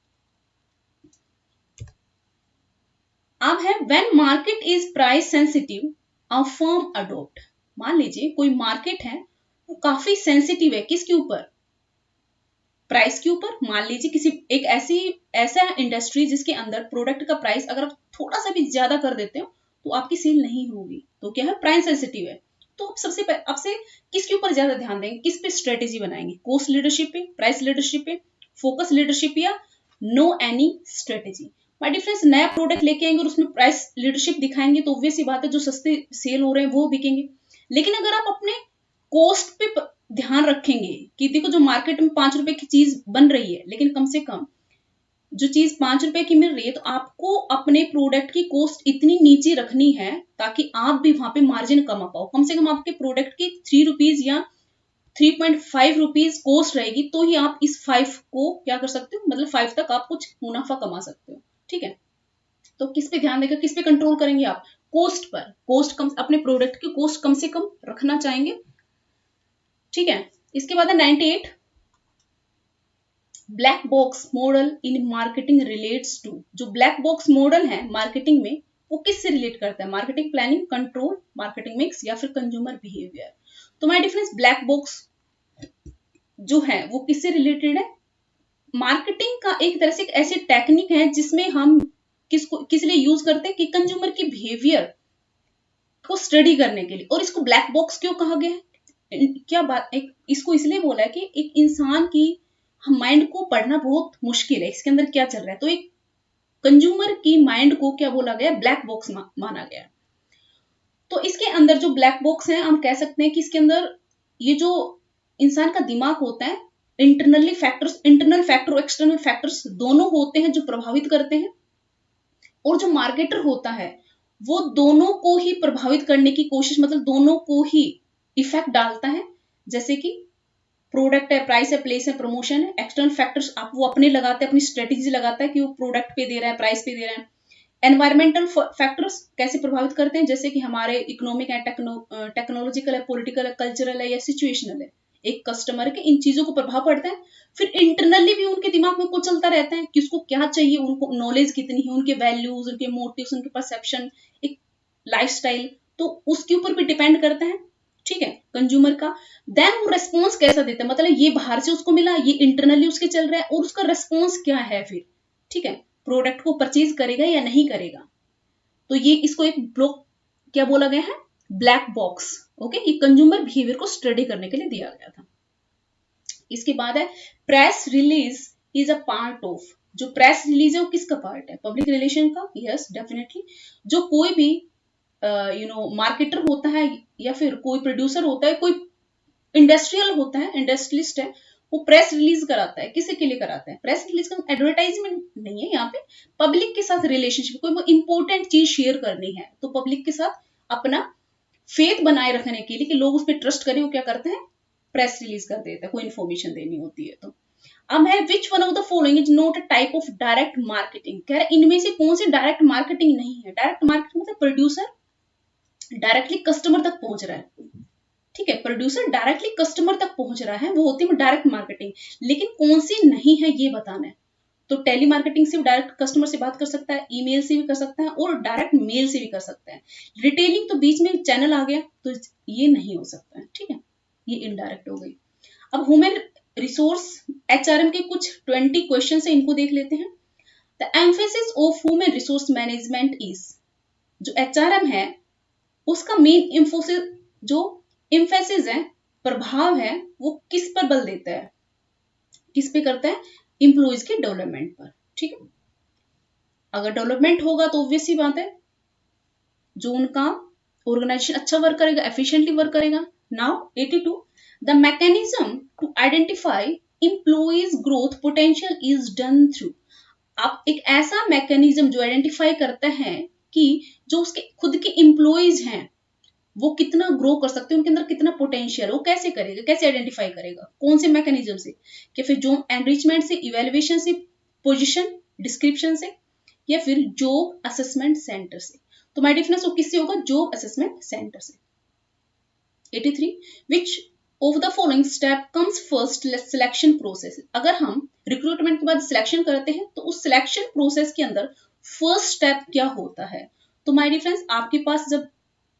अब है when market is price sensitive a firm adopt. मान लीजिए कोई मार्केट है वो काफी सेंसिटिव है, किसके ऊपर? प्राइस के ऊपर। मान लीजिए किसी एक ऐसा इंडस्ट्री जिसके अंदर प्रोडक्ट का प्राइस अगर आप थोड़ा सा भी ज्यादा कर देते हो तो आपकी सेल नहीं होगी, तो क्या है? प्राइस सेंसिटिव है। तो आपसे किसके ऊपर ज्यादा ध्यान देंगे, किस पे स्ट्रेटेजी बनाएंगे? कॉस्ट लीडरशिप पे, प्राइस लीडरशिप पे, फोकस लीडरशिप, या no any strategy? My difference, नया प्रोडक्ट लेके आएंगे और उसमें प्राइस लीडरशिप दिखाएंगे तो ऑब्वियस सी बात है जो सस्ते सेल हो रहे हैं वो बिकेंगे। लेकिन अगर आप अपने कॉस्ट पे ध्यान रखेंगे कि देखो जो मार्केट में 5 रुपए की चीज बन रही है, लेकिन कम से कम जो चीज 5 रुपए की मिल रही है, तो आपको अपने प्रोडक्ट की कॉस्ट इतनी नीचे रखनी है ताकि आप भी वहां पे मार्जिन कमा पाओ। कम से कम आपके प्रोडक्ट की 3 रुपीज या 3.5 रुपीज कॉस्ट रहेगी, तो ही आप इस 5 को क्या कर सकते हो, मतलब 5 तक आप कुछ मुनाफा कमा सकते हो। ठीक है, तो किस पे ध्यान देकर, किस पे कंट्रोल करेंगे आप? Cost per. कॉस्ट कम, अपने प्रोडक्ट की कॉस्ट कम से कम रखना चाहेंगे। ठीक है, इसके बाद है 98 black box model in marketing relates to. जो ब्लैक बॉक्स मॉडल है मार्केटिंग में वो किससे रिलेट करता है? Marketing planning, control, marketing mix, या फिर कंज्यूमर बिहेवियर। तो माय डिफरेंस, ब्लैक बॉक्स जो है वो किससे रिलेटेड है? मार्केटिंग का एक तरह से एक ऐसी टेक्निक है जिसमें हम किस लिए यूज करते हैं कि कंज्यूमर की बिहेवियर को स्टडी करने के लिए। और इसको ब्लैक बॉक्स क्यों कहा गया है? क्या बात, इसको इसलिए बोला है कि एक इंसान की माइंड को पढ़ना बहुत मुश्किल है, इसके अंदर क्या चल रहा है। तो एक कंज्यूमर की माइंड को क्या बोला गया? ब्लैक बॉक्स माना गया। तो इसके अंदर जो ब्लैक बॉक्स है, हम कह सकते हैं कि इसके अंदर ये जो इंसान का दिमाग होता है, इंटरनल फैक्टर और एक्सटर्नल फैक्टर्स दोनों होते हैं जो प्रभावित करते हैं। और जो मार्केटर होता है वो दोनों को ही प्रभावित करने की कोशिश, मतलब दोनों को ही इफेक्ट डालता है। जैसे कि प्रोडक्ट है, प्राइस है, प्लेस है, प्रमोशन है। एक्सटर्नल फैक्टर्स आप वो अपने लगाते हैं, अपनी स्ट्रेटेजी लगाता है कि वो प्रोडक्ट पे दे रहा है, प्राइस पे दे रहा है। एनवायरमेंटल फैक्टर्स कैसे प्रभावित करते हैं? जैसे कि हमारे इकोनॉमिक है, टेक्नोलॉजिकल है, पॉलिटिकल है, कल्चरल है, या सिचुएशनल है। एक कस्टमर के इन चीजों को प्रभाव पड़ता है। फिर इंटरनली भी उनके दिमाग में कुछ चलता रहता है कि उसको क्या चाहिए, उनको नॉलेज कितनी है, उनके वैल्यूज, उनके मोटिव्स, उनके परसेप्शन, एक लाइफस्टाइल, तो उसके ऊपर भी डिपेंड करता है। ठीक है, कंज्यूमर का। देन वो रेस्पॉन्स कैसा देता है, मतलब ये बाहर से उसको मिला, ये इंटरनली उसके चल रहा है, और उसका रेस्पॉन्स क्या है फिर। ठीक है, प्रोडक्ट को परचेज करेगा या नहीं करेगा। तो ये इसको एक ब्लॉक क्या बोला गया है? Black box. ओके, ये कंज्यूमर बिहेवियर को स्टडी करने के लिए दिया गया था। इसके बाद है press release is a part of, जो प्रेस रिलीज है वो किसका पार्ट है? पब्लिक रिलेशन का। Yes definitely. जो कोई भी मार्केटर होता है या फिर कोई प्रोड्यूसर होता है, कोई इंडस्ट्रियल होता है, इंडस्ट्रियलिस्ट है, वो प्रेस रिलीज कराता है। किसी के लिए कराता है? प्रेस रिलीज का एडवर्टाइजमेंट नहीं है यहाँ पे, पब्लिक के साथ रिलेशनशिप, कोई इंपॉर्टेंट चीज शेयर करनी है तो पब्लिक के साथ अपना फेथ बनाए रखने के लिए कि लोग उस पर ट्रस्ट करें, वो क्या करते हैं? प्रेस रिलीज कर देते हैं, कोई इन्फॉर्मेशन देनी होती है तो। अब है which one of the following is not a type of direct marketing, कह रहे इनमें से कौन सी डायरेक्ट मार्केटिंग नहीं है? डायरेक्ट मार्केटिंग मतलब प्रोड्यूसर डायरेक्टली कस्टमर तक पहुंच रहा है, ठीक है, प्रोड्यूसर डायरेक्टली कस्टमर तक पहुंच रहा है, वो होती है डायरेक्ट मार्केटिंग। लेकिन कौन सी नहीं है ये बताना है। तो टेली मार्केटिंग से डायरेक्ट कस्टमर से बात कर सकता है, ईमेल से भी कर सकता है और डायरेक्ट मेल से भी कर सकता है। रिटेलिंग तो बीच में चैनल आ गया तो ये नहीं हो सकता है, ठीक है, ये इनडायरेक्ट हो गई। अब ह्यूमन रिसोर्स एचआरएम के कुछ 20 क्वेश्चन है, इनको देख लेते हैं। The emphasis of human resource management is, जो एचआरएम है उसका मेन इम्फोसिस, जो इम्फेसिस है, प्रभाव है, वो किस पर बल देता है? किस पे करता है? इंप्लॉइज के डेवलपमेंट पर, ठीक है। अगर डेवलपमेंट होगा तो ऑब्वियस सी बात है जो उनका ऑर्गेनाइजेशन अच्छा वर्क करेगा, एफिशिएंटली वर्क करेगा। Now 82 the mechanism to identify employees growth potential is done through, आप एक ऐसा मैकेनिज्म जो आइडेंटिफाई करता है कि जो उसके खुद के इंप्लॉइज हैं वो कितना ग्रो कर सकते हैं, उनके अंदर कितना पोटेंशियल, वो कैसे करेगा, कैसे आइडेंटिफाई करेगा, कौन से मैकेनिज्म से? कि फिर जॉब एनरिचमेंट से, इवेल्युएशन से, पोजीशन डिस्क्रिप्शन से, या फिर जॉब असेसमेंट सेंटर से। तो माय डिफरेंस वो किससे होगा? जॉब असेसमेंट सेंटर से। 83 विच of the following step comes first selection process, अगर हम रिक्रूटमेंट के बाद सिलेक्शन करते हैं तो उस सिलेक्शन प्रोसेस के अंदर फर्स्ट स्टेप क्या होता है? तो माय डिफरेंस आपके पास जब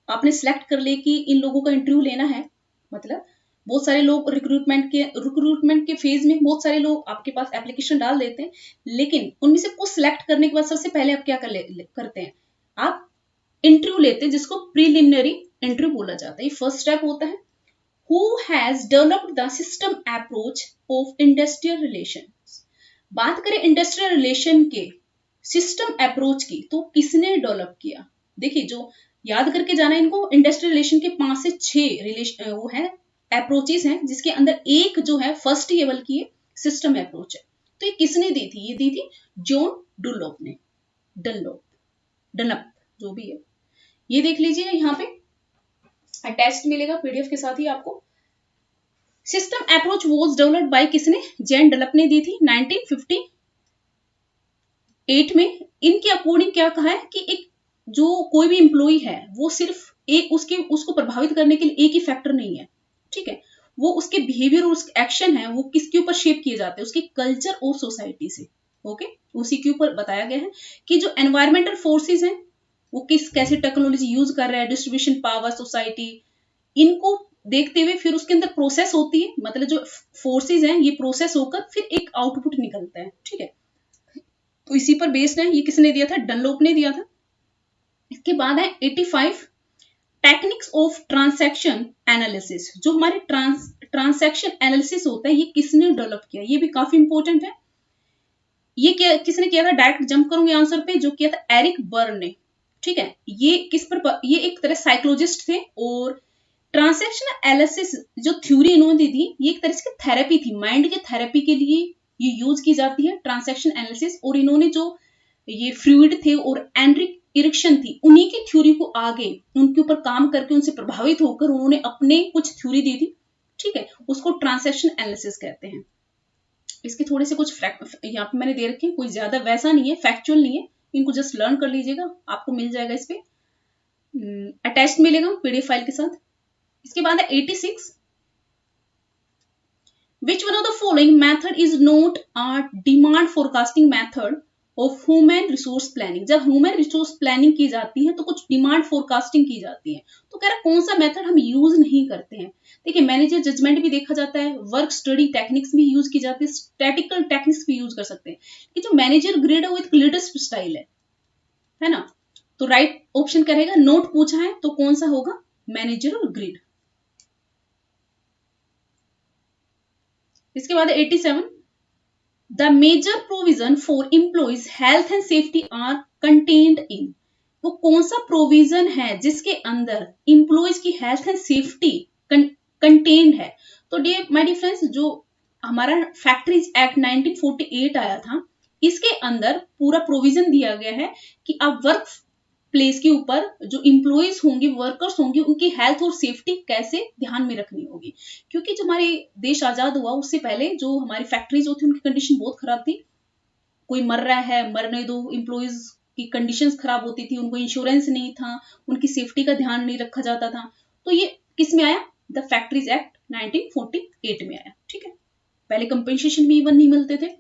आपने सिलेक्ट कर ले कि इन लोगों का इंटरव्यू लेना है, मतलब बहुत सारे लोग रिक्रूटमेंट के फेज में बहुत सारे लोग आपके पास एप्लीकेशन डाल देते हैं, लेकिन उनमें से कुछ सिलेक्ट करने के बाद सबसे पहले आप क्या करते हैं? आप इंटरव्यू लेते हैं, जिसको प्रीलिमिनरी इंटरव्यू बोला जाता है। ये फर्स्ट स्टेप होता है। Who has developed the system approach of industrial relation, बात करें इंडस्ट्रियल रिलेशन के सिस्टम अप्रोच की तो किसने डेवलप किया? देखिए जो याद करके जाना इनको, इंडस्ट्रियल रिलेशन के 5 से 6 रिलेशन वो है अप्रोचेस हैं, जिसके अंदर एक जो है फर्स्ट लेवल की सिस्टम अप्रोच है। तो ये किसने दी थी? ये दी थी जॉन डुलॉप ने, डनलप जो भी है। ये देख लीजिए यहाँ पे टेस्ट मिलेगा पीडीएफ के साथ ही आपको। System approach was developed by किसने? जॉन डनलप ने दी थी 1958 में। इनके अकॉर्डिंग क्या कहा है कि एक जो कोई भी एम्प्लॉय है वो सिर्फ एक उसको प्रभावित करने के लिए एक ही फैक्टर नहीं है, ठीक है, वो उसके बिहेवियर और उसके एक्शन है वो किसके ऊपर शेप किए जाते हैं? उसके कल्चर और सोसाइटी से। ओके, उसी के ऊपर बताया गया है कि जो एनवायरमेंटल फोर्सेस हैं वो कैसे टेक्नोलॉजी यूज कर रहा है, डिस्ट्रीब्यूशन पावर, सोसाइटी, इनको देखते हुए फिर उसके अंदर प्रोसेस होती है, मतलब जो फोर्सेस हैं ये प्रोसेस होकर फिर एक आउटपुट निकलता है, ठीक है। तो इसी पर बेस्ड है। ये किसने दिया था? डनलोप ने दिया था। इसके बाद है 85 टेक्निक्स ऑफ ट्रांसैक्शन एनालिसिस, जो हमारे ट्रांसैक्शन एनालिसिस होता है ये किसने डेवलप किया? ये भी काफी इंपॉर्टेंट है। ये किसने किया था? डायरेक्ट जंप करूंगी आंसर पे, जो किया था एरिक बर्न ने, ठीक है। ये किस पर? ये एक तरह साइकोलॉजिस्ट थे और ट्रांसैक्शन एनालिसिस जो थ्योरी इन्होंने दी थी ये एक तरह की थेरेपी थी, माइंड के थेरेपी के लिए ये यूज की जाती है ट्रांसैक्शन एनालिसिस। और इन्होंने जो ये फ्लूइड थे और एनरिक इरिक्शन थी, उन्हीं की थ्योरी को आगे उनके ऊपर काम करके उनसे प्रभावित होकर उन्होंने अपने कुछ थ्योरी दी थी, ठीक है, उसको ट्रांसैक्शन एनालिसिस कहते हैं। इसके थोड़े से कुछ यहाँ पे मैंने दे रखे हैं, कोई ज्यादा वैसा नहीं है, फैक्चुअल नहीं है, इनको जस्ट लर्न कर लीजिएगा, आपको मिल जाएगा इस पे अटैच्ड मिलेगा पीडीएफ फाइल के साथ। इसके बाद है 86 which one of the following method is not a demand forecasting method of human resource planning. जब ह्यूमन रिसोर्स प्लानिंग की जाती है तो कुछ डिमांड फोरकास्टिंग की जाती है, तो कह रहा कौन सा मेथड हम यूज नहीं करते हैं? देखिए मैनेजर जजमेंट भी देखा जाता है, वर्क स्टडी टेक्निक्स भी यूज की जाती है, स्टैटिकल टेक्निक्स भी यूज कर सकते हैं। कि जो मैनेजर ग्रिड है वो एक लीडरशिप स्टाइल है ना। तो राइट ऑप्शन करेगा, नोट पूछा है तो कौन सा होगा? मैनेजर और ग्रिड। इसके बाद 87, the major provision for employees health and safety are contained in, वो कौन सा प्रोविजन है जिसके अंदर एम्प्लॉइज की हेल्थ एंड सेफ्टी कंटेन्ड है। तो डियर माय डियर फ्रेंड्स, जो हमारा फैक्ट्रीज एक्ट 1948 आया था, इसके अंदर पूरा प्रोविजन दिया गया है कि आप वर्क प्लेस के ऊपर जो इम्प्लॉइज होंगे, वर्कर्स होंगे, उनकी हेल्थ और सेफ्टी कैसे ध्यान में रखनी होगी। क्योंकि जब हमारे देश आजाद हुआ उससे पहले जो हमारी फैक्ट्रीज होती उनकी कंडीशन बहुत खराब थी। कोई मर रहा है, मरने दो, इम्प्लॉइज की कंडीशंस खराब होती थी, उनको इंश्योरेंस नहीं था, उनकी सेफ्टी का ध्यान नहीं रखा जाता था। तो ये किस में आया? द फैक्ट्रीज एक्ट 1948 में आया। ठीक है, पहले कंपेंसेशन भी इवन नहीं मिलते थे।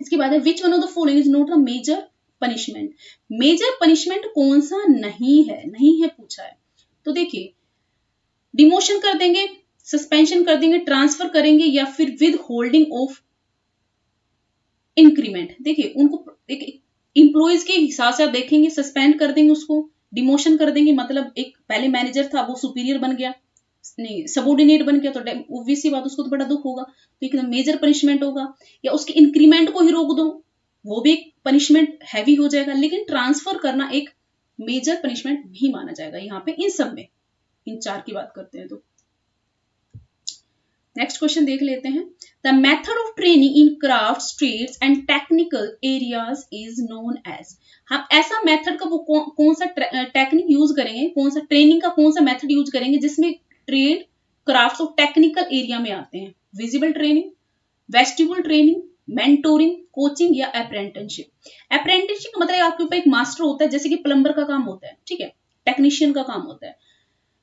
इसके बाद है which one of the following is not a major punishment. Major punishment कौन सा नहीं है पूछा है। तो देखिए, डिमोशन कर देंगे, सस्पेंशन कर देंगे, ट्रांसफर करेंगे, या फिर विद होल्डिंग ऑफ इंक्रीमेंट। देखिए, उनको इंप्लॉइज के हिसाब से आप देखेंगे, सस्पेंड कर देंगे, उसको डिमोशन कर देंगे, मतलब एक पहले मैनेजर था वो सुपीरियर बन गया, नहीं सबोर्डिनेट बन गया, तो ऑब्वियसली बात उसको तो बड़ा दुख होगा, तो एक मेजर पनिशमेंट होगा। या उसके इंक्रीमेंट को ही रोक दो, वो भी एक पनिशमेंट हैवी हो जाएगा। लेकिन ट्रांसफर करना एक मेजर पनिशमेंट नहीं माना जाएगा यहाँ पे, इन सब में, इन चार की बात करते हैं। तो नेक्स्ट क्वेश्चन देख लेते हैं। The method of training in craft, trades and technical areas is known as. हम ऐसा मेथड का वो कौन सा टेक्निक यूज करेंगे, कौन सा ट्रेनिंग का कौन सा मेथड यूज करेंगे जिसमें ट्रेड, क्राफ्ट और टेक्निकल एरिया में आते हैं। Visible training, vestibule training, mentoring, coaching या अप्रेंटिसशिप। अप्रेंटिसशिप का मतलब आपके ऊपर एक मास्टर होता है, जैसे कि प्लम्बर का काम होता है, ठीक है, टेक्नीशियन का काम होता है।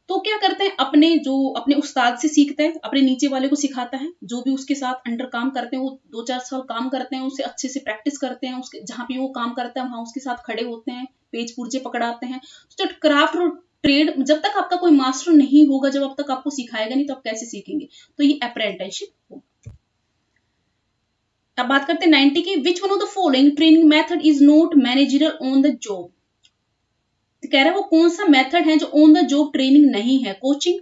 तो क्या करते हैं, अपने उस्ताद से सीखते हैं, अपने नीचे वाले को सिखाता है, जो भी उसके साथ अंडर काम करते हैं वो 2-4 साल काम करते हैं, उससे अच्छे से प्रैक्टिस करते हैं, उसके जहां पे वो काम करता है वहां उसके साथ खड़े होते हैं, पेज पुर्जे पकड़ाते हैं। तो क्राफ्ट और ट्रेड, जब तक आपका कोई मास्टर नहीं होगा, जब अब तक आपको सिखाएगा नहीं, तो आप कैसे सीखेंगे। तो ये अप्रेंटिसशिप होगा। अब बात करते हैं 90 की। विच one of the following training method is not managerial on the job. तो कह रहा है वो कौन सा मेथड है जो ऑन द जॉब ट्रेनिंग नहीं है। Coaching,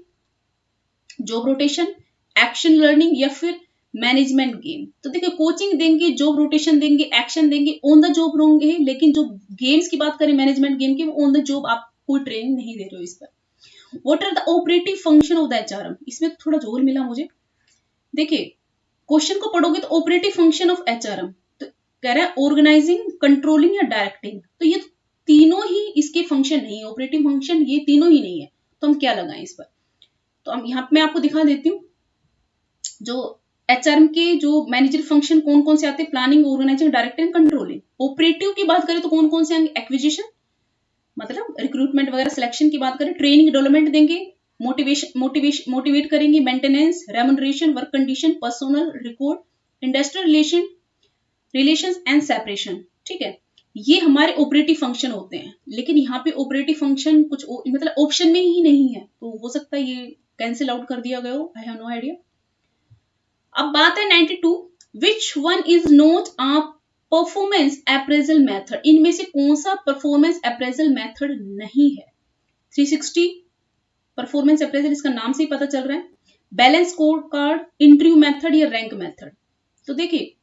job rotation, action learning या फिर मैनेजमेंट गेम। तो देखिए, कोचिंग देंगे, जॉब रोटेशन देंगे, एक्शन देंगे, ऑन द जॉब होंगे, लेकिन जो गेम्स की बात करें मैनेजमेंट गेम की, वो ऑन द जॉब आप कोई ट्रेनिंग नहीं दे रहे हो इस पर। What are the operative function of the HRM. इसमें थोड़ा जोर मिला मुझे। देखिए, क्वेश्चन को पढ़ोगे तो ऑपरेटिव फंक्शन ऑफ एचआरएम, तो कह रहा है ऑर्गेनाइजिंग, कंट्रोलिंग या डायरेक्टिंग। तो ये तीनों ही इसके फंक्शन नहीं है, ऑपरेटिव फंक्शन ये तीनों ही नहीं है। तो हम क्या लगाएं इस पर। तो हम यहाँ मैं आपको दिखा देती हूँ जो एचआरएम के जो मैनेजर फंक्शन कौन कौन से आते हैं। Planning, organising, directing, controlling. Operative की बात करें तो कौन कौन से आएंगे। एक्विजिशन, मतलब रिक्रूटमेंट वगैरह, सिलेक्शन की बात करें, ट्रेनिंग डेवलपमेंट देंगे, मोटिवेट करेंगे, maintenance, remuneration, work condition, personal record, industrial relations and separation. ठीक है, ये हमारे ऑपरेटिव फंक्शन होते हैं। लेकिन यहाँ पे ऑपरेटिव फंक्शन कुछ मतलब ऑप्शन में ही नहीं है, तो हो सकता है ये कैंसिल आउट कर दिया गया हो, आई हैव नो आइडिया। अब बात है 92, which one is not a performance appraisal method. इनमें से कौन सा परफॉर्मेंस अप्रेजल मेथड नहीं है। 360 परफॉर्मेंस अप्रेजल, इसका नाम से ही पता चल रहा है। Balance score card, interview method या रैंक मेथड। तो देखिए,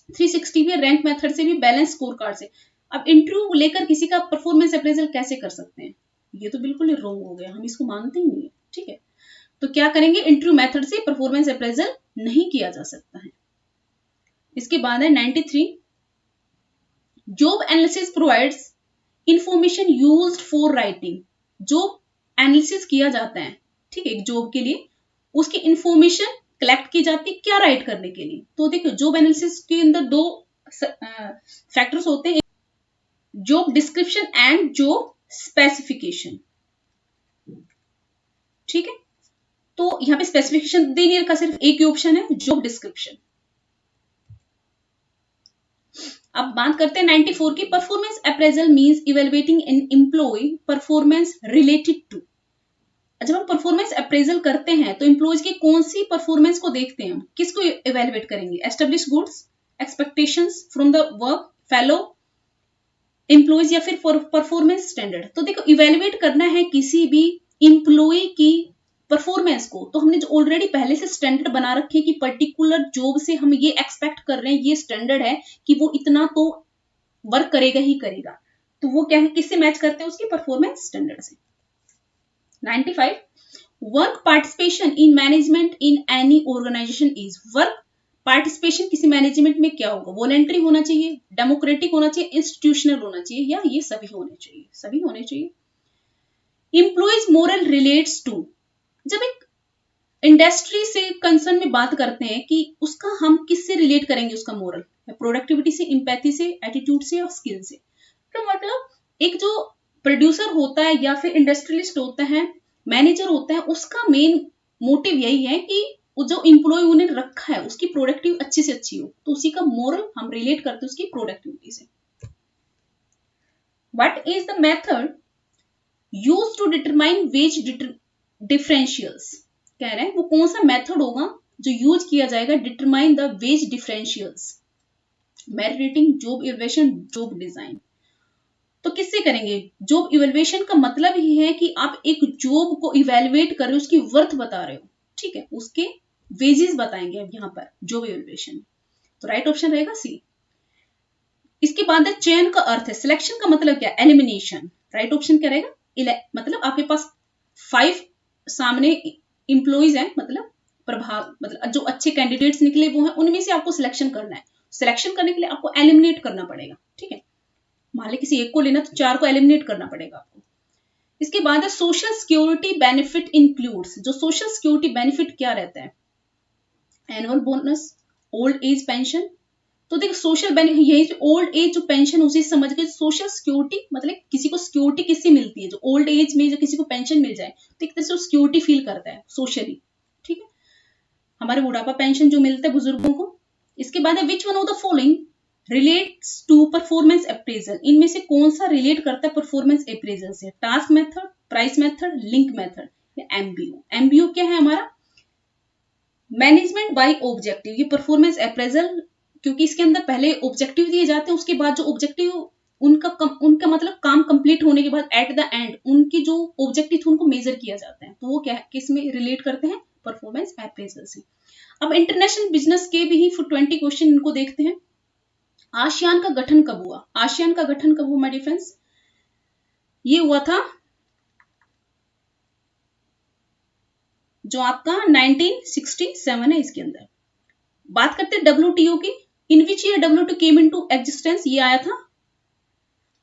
360 में रैंक मेथड से भी, बैलेंस स्कोर कार्ड से। अब इंटरव्यू लेकर किसी का परफॉर्मेंस अप्रेजल कैसे कर सकते हैं, ये तो बिल्कुल ही रॉन्ग हो गया, हम इसको मानते ही नहीं है। ठीक है, तो क्या करेंगे, इंटरव्यू मेथड से परफॉर्मेंस अप्रेजल नहीं किया जा सकता है। इसके बाद है 93, job analysis provides information used for writing. Job analysis किया जाता है, ठीक है, एक जॉब के लिए, उसकी इंफॉर्मेशन कलेक्ट की जाती है, क्या राइट करने के लिए। तो देखिए, जॉब एनालिसिस के अंदर दो फैक्टर्स होते हैं, job description and job specification. ठीक है, तो यहां पे स्पेसिफिकेशन दे नहीं रखा, सिर्फ एक ही ऑप्शन है, जॉब डिस्क्रिप्शन। अब बात करते हैं 94 की। Performance appraisal means evaluating an employee performance related to. जब हम परफॉर्मेंस अप्रेजल करते हैं तो एम्प्लॉयज की कौन सी परफॉर्मेंस को देखते हैं, किसको इवेलुएट करेंगे। Establish goods, expectations from the work, fellow employees या फिर परफॉर्मेंस स्टैंडर्ड। तो देखो, इवेलुएट करना है किसी भी एम्प्लॉय की परफॉर्मेंस को, तो हमने जो ऑलरेडी पहले से स्टैंडर्ड बना रखे कि पर्टिकुलर जॉब से हम ये एक्सपेक्ट कर रहे हैं, ये स्टैंडर्ड है कि वो इतना तो वर्क करेगा ही करेगा, तो वो क्या है, किससे मैच करते हैं, उसकी परफॉर्मेंस स्टैंडर्ड से। 95 work participation in management in any organisation is, work participation किसी मैनेजमेंट में क्या होगा, वॉलेंट्री होना चाहिए, डेमोक्रेटिक होना चाहिए, इंस्टीट्यूशनल होना चाहिए, या ये सभी होने चाहिए, सभी होने चाहिए। एम्प्लॉइज मोरल रिलेट्स टू, जब एक इंडस्ट्री से कंसर्न में बात करते हैं कि उसका हम किससे रिलेट करेंगे, उसका मोरल, प्रोडक्टिविटी से, एम्पैथी से, एटीट्यूड से और स्किल से। तो मतलब एक जो प्रोड्यूसर होता है या फिर इंडस्ट्रियलिस्ट होता है, मैनेजर होता है, उसका मेन मोटिव यही है कि जो एम्प्लॉय उन्हें रखा है उसकी प्रोडक्टिव अच्छी से अच्छी हो, तो उसी का मोरल हम रिलेट करते हैं उसकी प्रोडक्टिविटी से। What is the method used to determine wage differentials, कह रहे हैं वो कौन सा मेथड होगा जो यूज किया जाएगा determine the ways differentials, merit rating, job evaluation, job design. तो किससे करेंगे, जॉब इवैल्यूएशन का मतलब ही है कि आप एक जॉब को इवैल्यूएट कर रहे हो, उसकी वर्थ बता रहे हो, ठीक है, उसके वेजेस बताएंगे अब यहाँ पर जॉब इवैल्यूएशन। तो राइट ऑप्शन रहेगा सी। इसके बाद है चयन का अर्थ है, सिलेक्शन का मतलब क्या, एलिमिनेशन, राइट ऑप्शन क्या रहेगा, मतलब आपके पास 5 सामने इंप्लॉइज हैं, मतलब प्रभाव, मतलब जो अच्छे कैंडिडेट्स निकले वो हैं, उनमें से आपको सिलेक्शन करना है। सिलेक्शन करने के लिए आपको एलिमिनेट करना पड़ेगा, ठीक है, मान ली किसी एक को लेना तो 4 को एलिमिनेट करना पड़ेगा आपको। इसके बाद है सोशल सिक्योरिटी बेनिफिट इंक्लूड्स, जो सोशल सिक्योरिटी बेनिफिट क्या रहता है, annual bonus, old age pension. तो देखो सोशल बेनिफिट यही, ओल्ड एज जो पेंशन उसी से समझ गए, सोशल सिक्योरिटी मतलब किसी को सिक्योरिटी किससे मिलती है, जो ओल्ड एज में जो किसी को पेंशन मिल जाए तो एक तरह से सिक्योरिटी फील करता है सोशली, ठीक है, हमारे बुढ़ापा पेंशन जो मिलता है बुजुर्गों को। इसके बाद है which one of the following relates to performance appraisal, इनमें से कौन सा रिलेट करता है परफॉर्मेंस अप्रेजल से, task method, price method, link method या एमबीओ। एमबीओ क्या है हमारा, मैनेजमेंट बाय ऑब्जेक्टिव, ये परफॉर्मेंस अप्रेजल, क्योंकि इसके अंदर पहले ऑब्जेक्टिव दिए जाते हैं, उसके बाद जो ऑब्जेक्टिव उनका मतलब काम कंप्लीट होने के बाद एट द एंड उनकी जो ऑब्जेक्टिव थे उनको मेजर किया जाता है, तो वो क्या है, किस में रिलेट करते हैं, परफॉर्मेंस अप्रेजल से। अब इंटरनेशनल बिजनेस के भी 20 क्वेश्चन इनको देखते हैं। आसियान का गठन कब हुआ, आसियान का गठन कब हुआ माय डियर फ्रेंड्स, ये हुआ था जो आपका 1967 है। इसके अंदर बात करते हैं WTO की, in which year WTO came into existence, ये आया था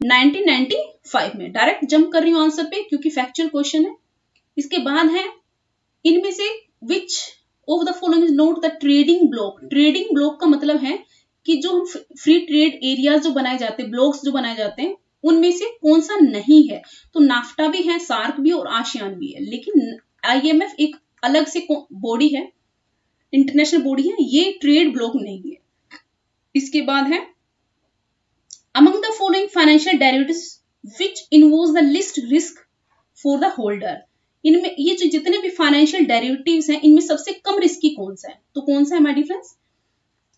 1995 में। डायरेक्ट जंप कर रही हूं आंसर पे क्योंकि फैक्चुअल क्वेश्चन है। इसके बाद है इनमें से विच of the following is not the trading block, trading block का मतलब है कि जो हम फ्री ट्रेड एरियाज जो बनाए जाते हैं, ब्लॉक्स जो बनाए जाते हैं, उनमें से कौन सा नहीं है, तो नाफ्टा भी है, सार्क भी और आसियान भी है, लेकिन IMF एक अलग से बॉडी है, इंटरनेशनल बॉडी है, ये ट्रेड ब्लॉक नहीं है। इसके बाद है among the following financial derivatives which involves the least risk for the holder, इनमें ये जो जितने भी फाइनेंशियल डेरिवेटिव्स हैं इनमें सबसे कम रिस्की कौन सा है, तो कौन सा है माय डियर फ्रेंड्स,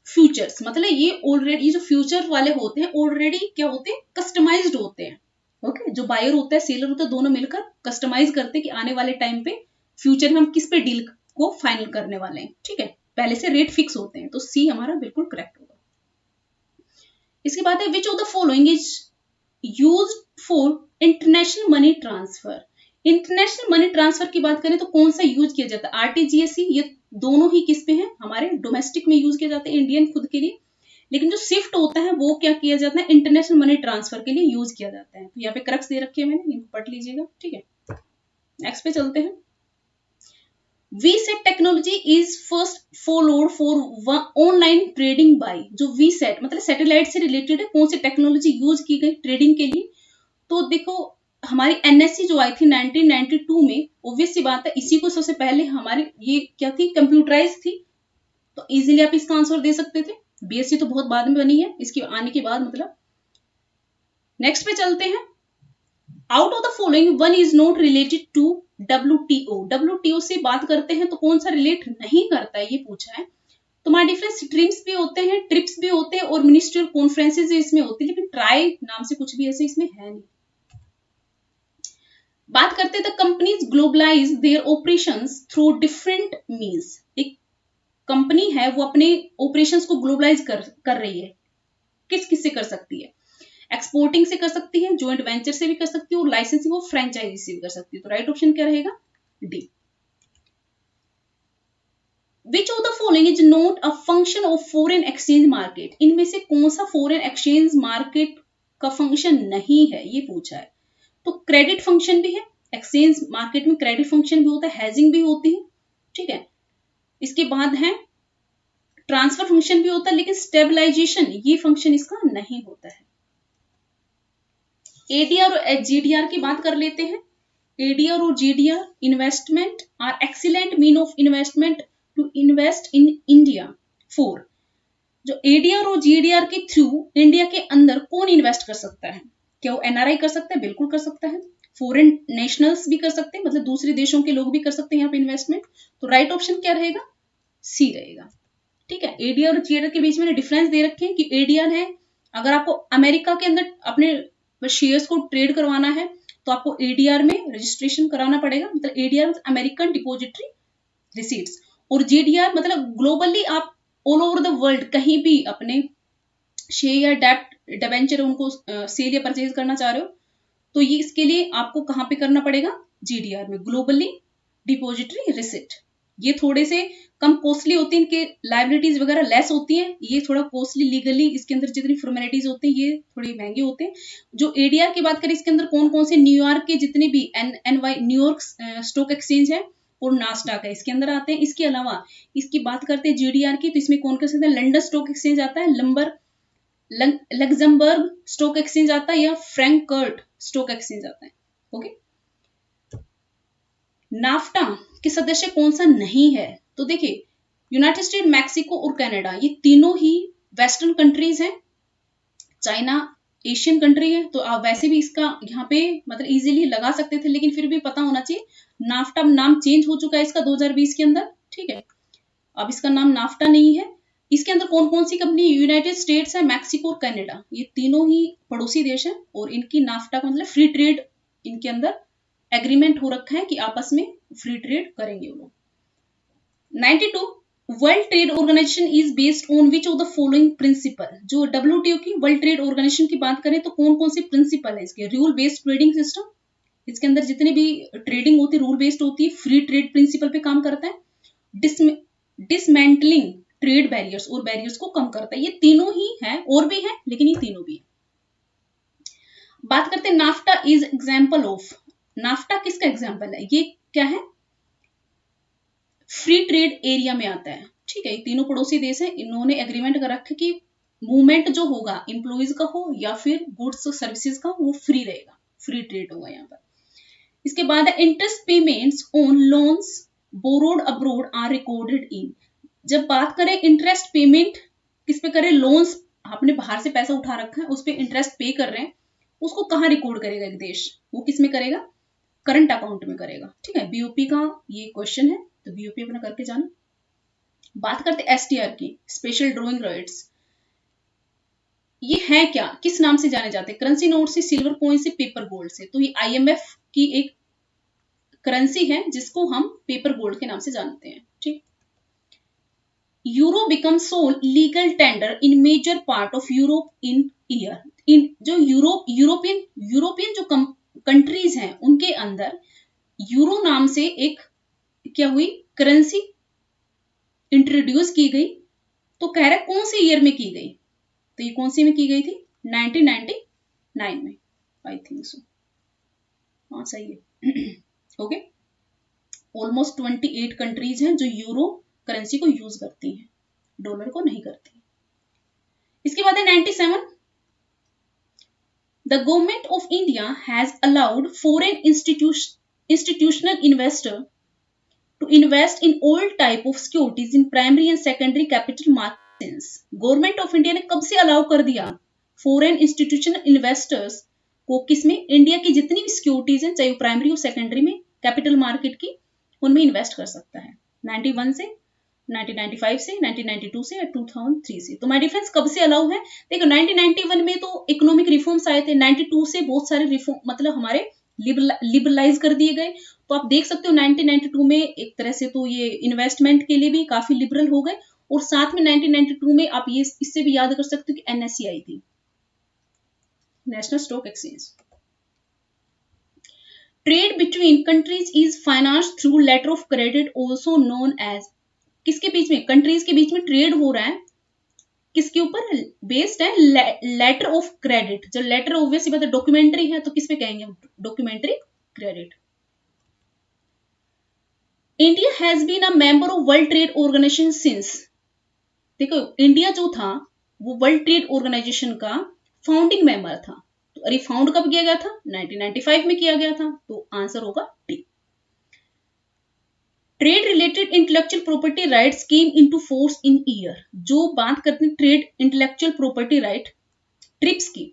फ्यूचर्स। मतलब ये ऑलरेडी जो फ्यूचर वाले होते हैं ऑलरेडी क्या होते हैं, कस्टमाइज्ड होते हैं, ओके, जो बायर होता है सेलर होता है दोनों मिलकर कस्टमाइज करते हैं कि आने वाले टाइम पे फ्यूचर में हम किस पे डील को फाइनल करने वाले हैं, ठीक है, पहले से रेट फिक्स होते हैं, तो सी हमारा बिल्कुल करेक्ट होगा। इसके बाद है विच of the following is used for international money transfer, international money transfer की बात करें तो कौन सा यूज किया जाता है, RTGS, ये दोनों ही किस पे हैं, हमारे डोमेस्टिक में यूज किया जाता है इंडियन खुद के लिए, लेकिन जो स्विफ्ट होता है वो क्या किया जाता है, इंटरनेशनल मनी ट्रांसफर के लिए यूज किया जाता है। तो यहाँ पे क्रक्स दे रखे हैं मैंने, इनको पढ़ लीजिएगा, ठीक है। नेक्स्ट पे चलते हैं। VSAT technology is first followed for online trading by, जो VSAT मतलब सैटेलाइट से रिलेटेड है, कौन सी टेक्नोलॉजी यूज की गई ट्रेडिंग के लिए, तो देखो हमारी NSE जो आई थी 1992 में, ऑब्वियस सी बात है इसी को सबसे पहले हमारी ये क्या थी, कंप्यूटराइज थी, तो इजीली आप इसका आंसर दे सकते थे। BSc तो बहुत बाद में बनी है, इसके आने के बाद मतलब। नेक्स्ट पे चलते हैं। Out of the following one is not related to WTO, WTO से बात करते हैं तो कौन सा रिलेट नहीं करता है, ये पूछा है। तो हमारे डिफरेंट स्ट्रीम्स भी होते हैं, ट्रिप्स भी होते हैं और मिनिस्ट्रियल कॉन्फ्रेंसेज इसमें होती है, लेकिन ट्राई नाम से कुछ भी ऐसे इसमें है नहीं। बात करते the companies globalise their operations through different means. एक कंपनी है वो अपने ऑपरेशंस को ग्लोबलाइज कर रही है, किस किस से कर सकती है, एक्सपोर्टिंग से कर सकती है, जॉइंट वेंचर से भी कर सकती है, और लाइसेंसिंग और फ्रेंचाइजी से भी कर सकती है। तो राइट ऑप्शन क्या रहेगा, D. Which of the following is not a function of foreign exchange market? इनमें से कौन सा फॉरेन एक्सचेंज मार्केट का फंक्शन नहीं है, ये पूछा है। तो क्रेडिट फंक्शन भी है, एक्सचेंज मार्केट में क्रेडिट फंक्शन भी होता है, हेजिंग भी होती है, ठीक है। इसके बाद है ट्रांसफर फंक्शन भी होता है, लेकिन स्टेबलाइजेशन ये फंक्शन इसका नहीं होता है। एडीआर और जीडीआर की बात कर लेते हैं। एडीआर और GDR investment are excellent mean of investment to invest in India. 4 जो एडीआर और जीडीआर के थ्रू इंडिया के अंदर कौन इन्वेस्ट कर सकता है, क्या वो एनआरआई कर सकता है, बिल्कुल कर सकता है। फॉरेन नेशनल्स भी कर सकते हैं, मतलब दूसरे देशों के लोग भी कर सकते हैं यहाँ पे इन्वेस्टमेंट। तो राइट ऑप्शन क्या रहेगा, सी रहेगा, ठीक है। एडीआर और जीडीआर के बीच में डिफरेंस दे रखे हैं कि एडीआर है, अगर आपको अमेरिका के अंदर अपने शेयर्स को ट्रेड करवाना है तो आपको एडीआर में रजिस्ट्रेशन कराना पड़ेगा, मतलब एडीआर मतलब अमेरिकन डिपोजिटरी रिसीट्स। और जीडीआर मतलब ग्लोबली आप ऑल ओवर द वर्ल्ड कहीं भी अपने शेयर या डेप्ट डिबेंचर उनको सेल या परचेज करना चाह रहे हो, तो ये इसके लिए आपको कहां पे करना पड़ेगा, जीडीआर में, ग्लोबली डिपोजिटरी रिसिप्ट। ये थोड़े से कम कॉस्टली होते हैं, इनके लाइबिलिटीज वगैरह लेस होती हैं, ये थोड़ा कॉस्टली लीगली इसके अंदर जितनी फॉर्मेलिटीज होती हैं ये थोड़ी महंगे होते हैं। जो एडीआर की बात करें, इसके अंदर कौन कौन से न्यूयॉर्क के जितने भी एनवाई न्यूयॉर्क स्टॉक एक्सचेंज है और नास्डाक है इसके अंदर आते हैं। इसके अलावा इसकी बात करते हैं जीडीआर की, तो इसमें कौन कौन से, लंदन स्टॉक एक्सचेंज आता है, लग्जमबर्ग स्टॉक एक्सचेंज आता है, या फ्रैंकफर्ट स्टॉक एक्सचेंज आता है। ओके, नाफ्टा के सदस्य कौन सा नहीं है, तो देखिए यूनाइटेड स्टेट, मैक्सिको और कनाडा ये तीनों ही वेस्टर्न कंट्रीज हैं। चाइना एशियन कंट्री है, तो आप वैसे भी इसका यहाँ पे मतलब इजीली लगा सकते थे, लेकिन फिर भी पता होना चाहिए। नाफ्टा नाम चेंज हो चुका है इसका 2020 के अंदर, ठीक है, अब इसका नाम नाफ्टा नहीं है। इसके अंदर कौन कौन सी कंपनी, यूनाइटेड स्टेट्स है, मैक्सिको और कनाडा, ये तीनों ही पड़ोसी देश हैं, और इनकी नाफ्टा का मतलब फ्री ट्रेड, इनके अंदर एग्रीमेंट हो रखा है कि आपस में फ्री ट्रेड करेंगे वो लोग। 92 world trade organisation is based on which of the following principle. जो डब्ल्यूटीओ की वर्ल्ड ट्रेड ऑर्गेनाइजेशन की बात करें तो कौन कौन से प्रिंसिपल है इसके, रूल बेस्ड ट्रेडिंग सिस्टम, इसके अंदर जितने भी ट्रेडिंग होती है रूल बेस्ड होती है, फ्री ट्रेड प्रिंसिपल पे काम करता है, डिसमेंटलिंग ट्रेड बैरियर्स और बैरियर्स को कम करता है। ये तीनों ही है, और भी है लेकिन ये तीनों भी है। बात करते हैं NAFTA is example of, NAFTA किसका एग्जाम्पल है, ये क्या है, फ्री ट्रेड एरिया में आता है, ठीक है। ये तीनों पड़ोसी देश है, इन्होंने एग्रीमेंट कर रखा है कि मूवमेंट जो होगा एम्प्लॉइज का हो या फिर गुड्स सर्विसेज का, वो फ्री रहेगा, फ्री ट्रेड होगा यहाँ पर। इसके बाद interest payments on loans borrowed abroad are recorded in. जब बात करें इंटरेस्ट पेमेंट किस पे करें, लोन्स आपने बाहर से पैसा उठा रखा है उस पे इंटरेस्ट पे कर रहे हैं, उसको कहाँ रिकॉर्ड करेगा एक देश, वो किस में करेगा, करंट अकाउंट में करेगा, ठीक है। बीओपी का ये क्वेश्चन है, तो बीओपी अपना करके जाना। बात करते एसटीआर की, स्पेशल ड्रॉइंग राइट्स, ये है क्या, किस नाम से जाने जाते हैं, करेंसी नोट से, सिल्वर कॉइन से, पेपर गोल्ड से। तो ये आईएमएफ की एक करेंसी है जिसको हम पेपर गोल्ड के नाम से जानते हैं, ठीक। Euro become sole legal tender in major part of Europe in year. इन जो यूरोपियन जो कंट्रीज हैं उनके अंदर यूरो नाम से एक क्या हुई, करेंसी इंट्रोड्यूस की गई। तो कह रहा है कौन से ईयर में की गई, तो ये कौन सी में की गई थी, 1999 में, आई थिंक सो, हाँ सही है। ओके, ऑलमोस्ट 28 कंट्रीज हैं जो यूरो करेंसी को यूज करती हैं, डॉलर को नहीं करती। इसके बाद है 97, the government of India has allowed foreign institutional investor to invest in all type of securities in primary and secondary capital markets. Government of India ने कब से अलाउ कर दिया फॉरेन इंस्टीट्यूशनल इन्वेस्टर्स को, किसमें, इंडिया की जितनी भी सिक्योरिटीज हैं चाहे वो प्राइमरी और सेकेंडरी में कैपिटल मार्केट की, उनमें इन्वेस्ट कर सकता है। 91 से, 1995 से, 1992 से या 2003 से। तो माय डिफरेंस कब से अलाउ है, देखो 1991 में तो इकोनॉमिक रिफॉर्म्स आए थे, 92 से बहुत सारे रिफॉर्म मतलब हमारे लिबरलाइज कर दिए गए। तो आप देख सकते हो 1992 में एक तरह से तो ये इन्वेस्टमेंट के लिए भी काफी लिबरल हो गए, और साथ में 1992 में आप ये इससे भी याद कर सकते हो कि एनएससी आई थी, national stock exchange. Trade between countries is finance through letter of credit also known as, किसके बीच में, कंट्रीज के बीच में ट्रेड हो रहा है, किसके ऊपर बेस्ड है, लेटर ऑफ क्रेडिट। जो लेटर ऑब्वियसली बात है डॉक्यूमेंट्री है, तो किस पे कहेंगे, documentary credit. India has been a member of world trade organisation since, देखो इंडिया जो था वो वर्ल्ड ट्रेड ऑर्गेनाइजेशन का फाउंडिंग मेंबर था। तो अरे फाउंड कब किया गया था, 1995 में किया गया था, तो आंसर होगा D. Trade related intellectual property rights came into force in year, जो बात करते हैं trade intellectual property right trips की,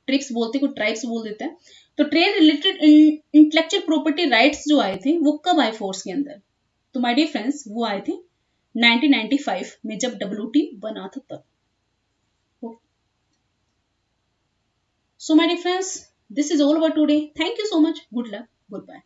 ट्रिप्स बोलते को ट्राइब्स बोल देते हैं, तो trade related intellectual property rights जो आए थे वो कब आए फोर्स के अंदर, तो माय डियर फ्रेंड्स वो आए थे 1995 में, जब WTO बना था तब। So my dear friends, this is all about today. Thank you so much. Good luck. Goodbye.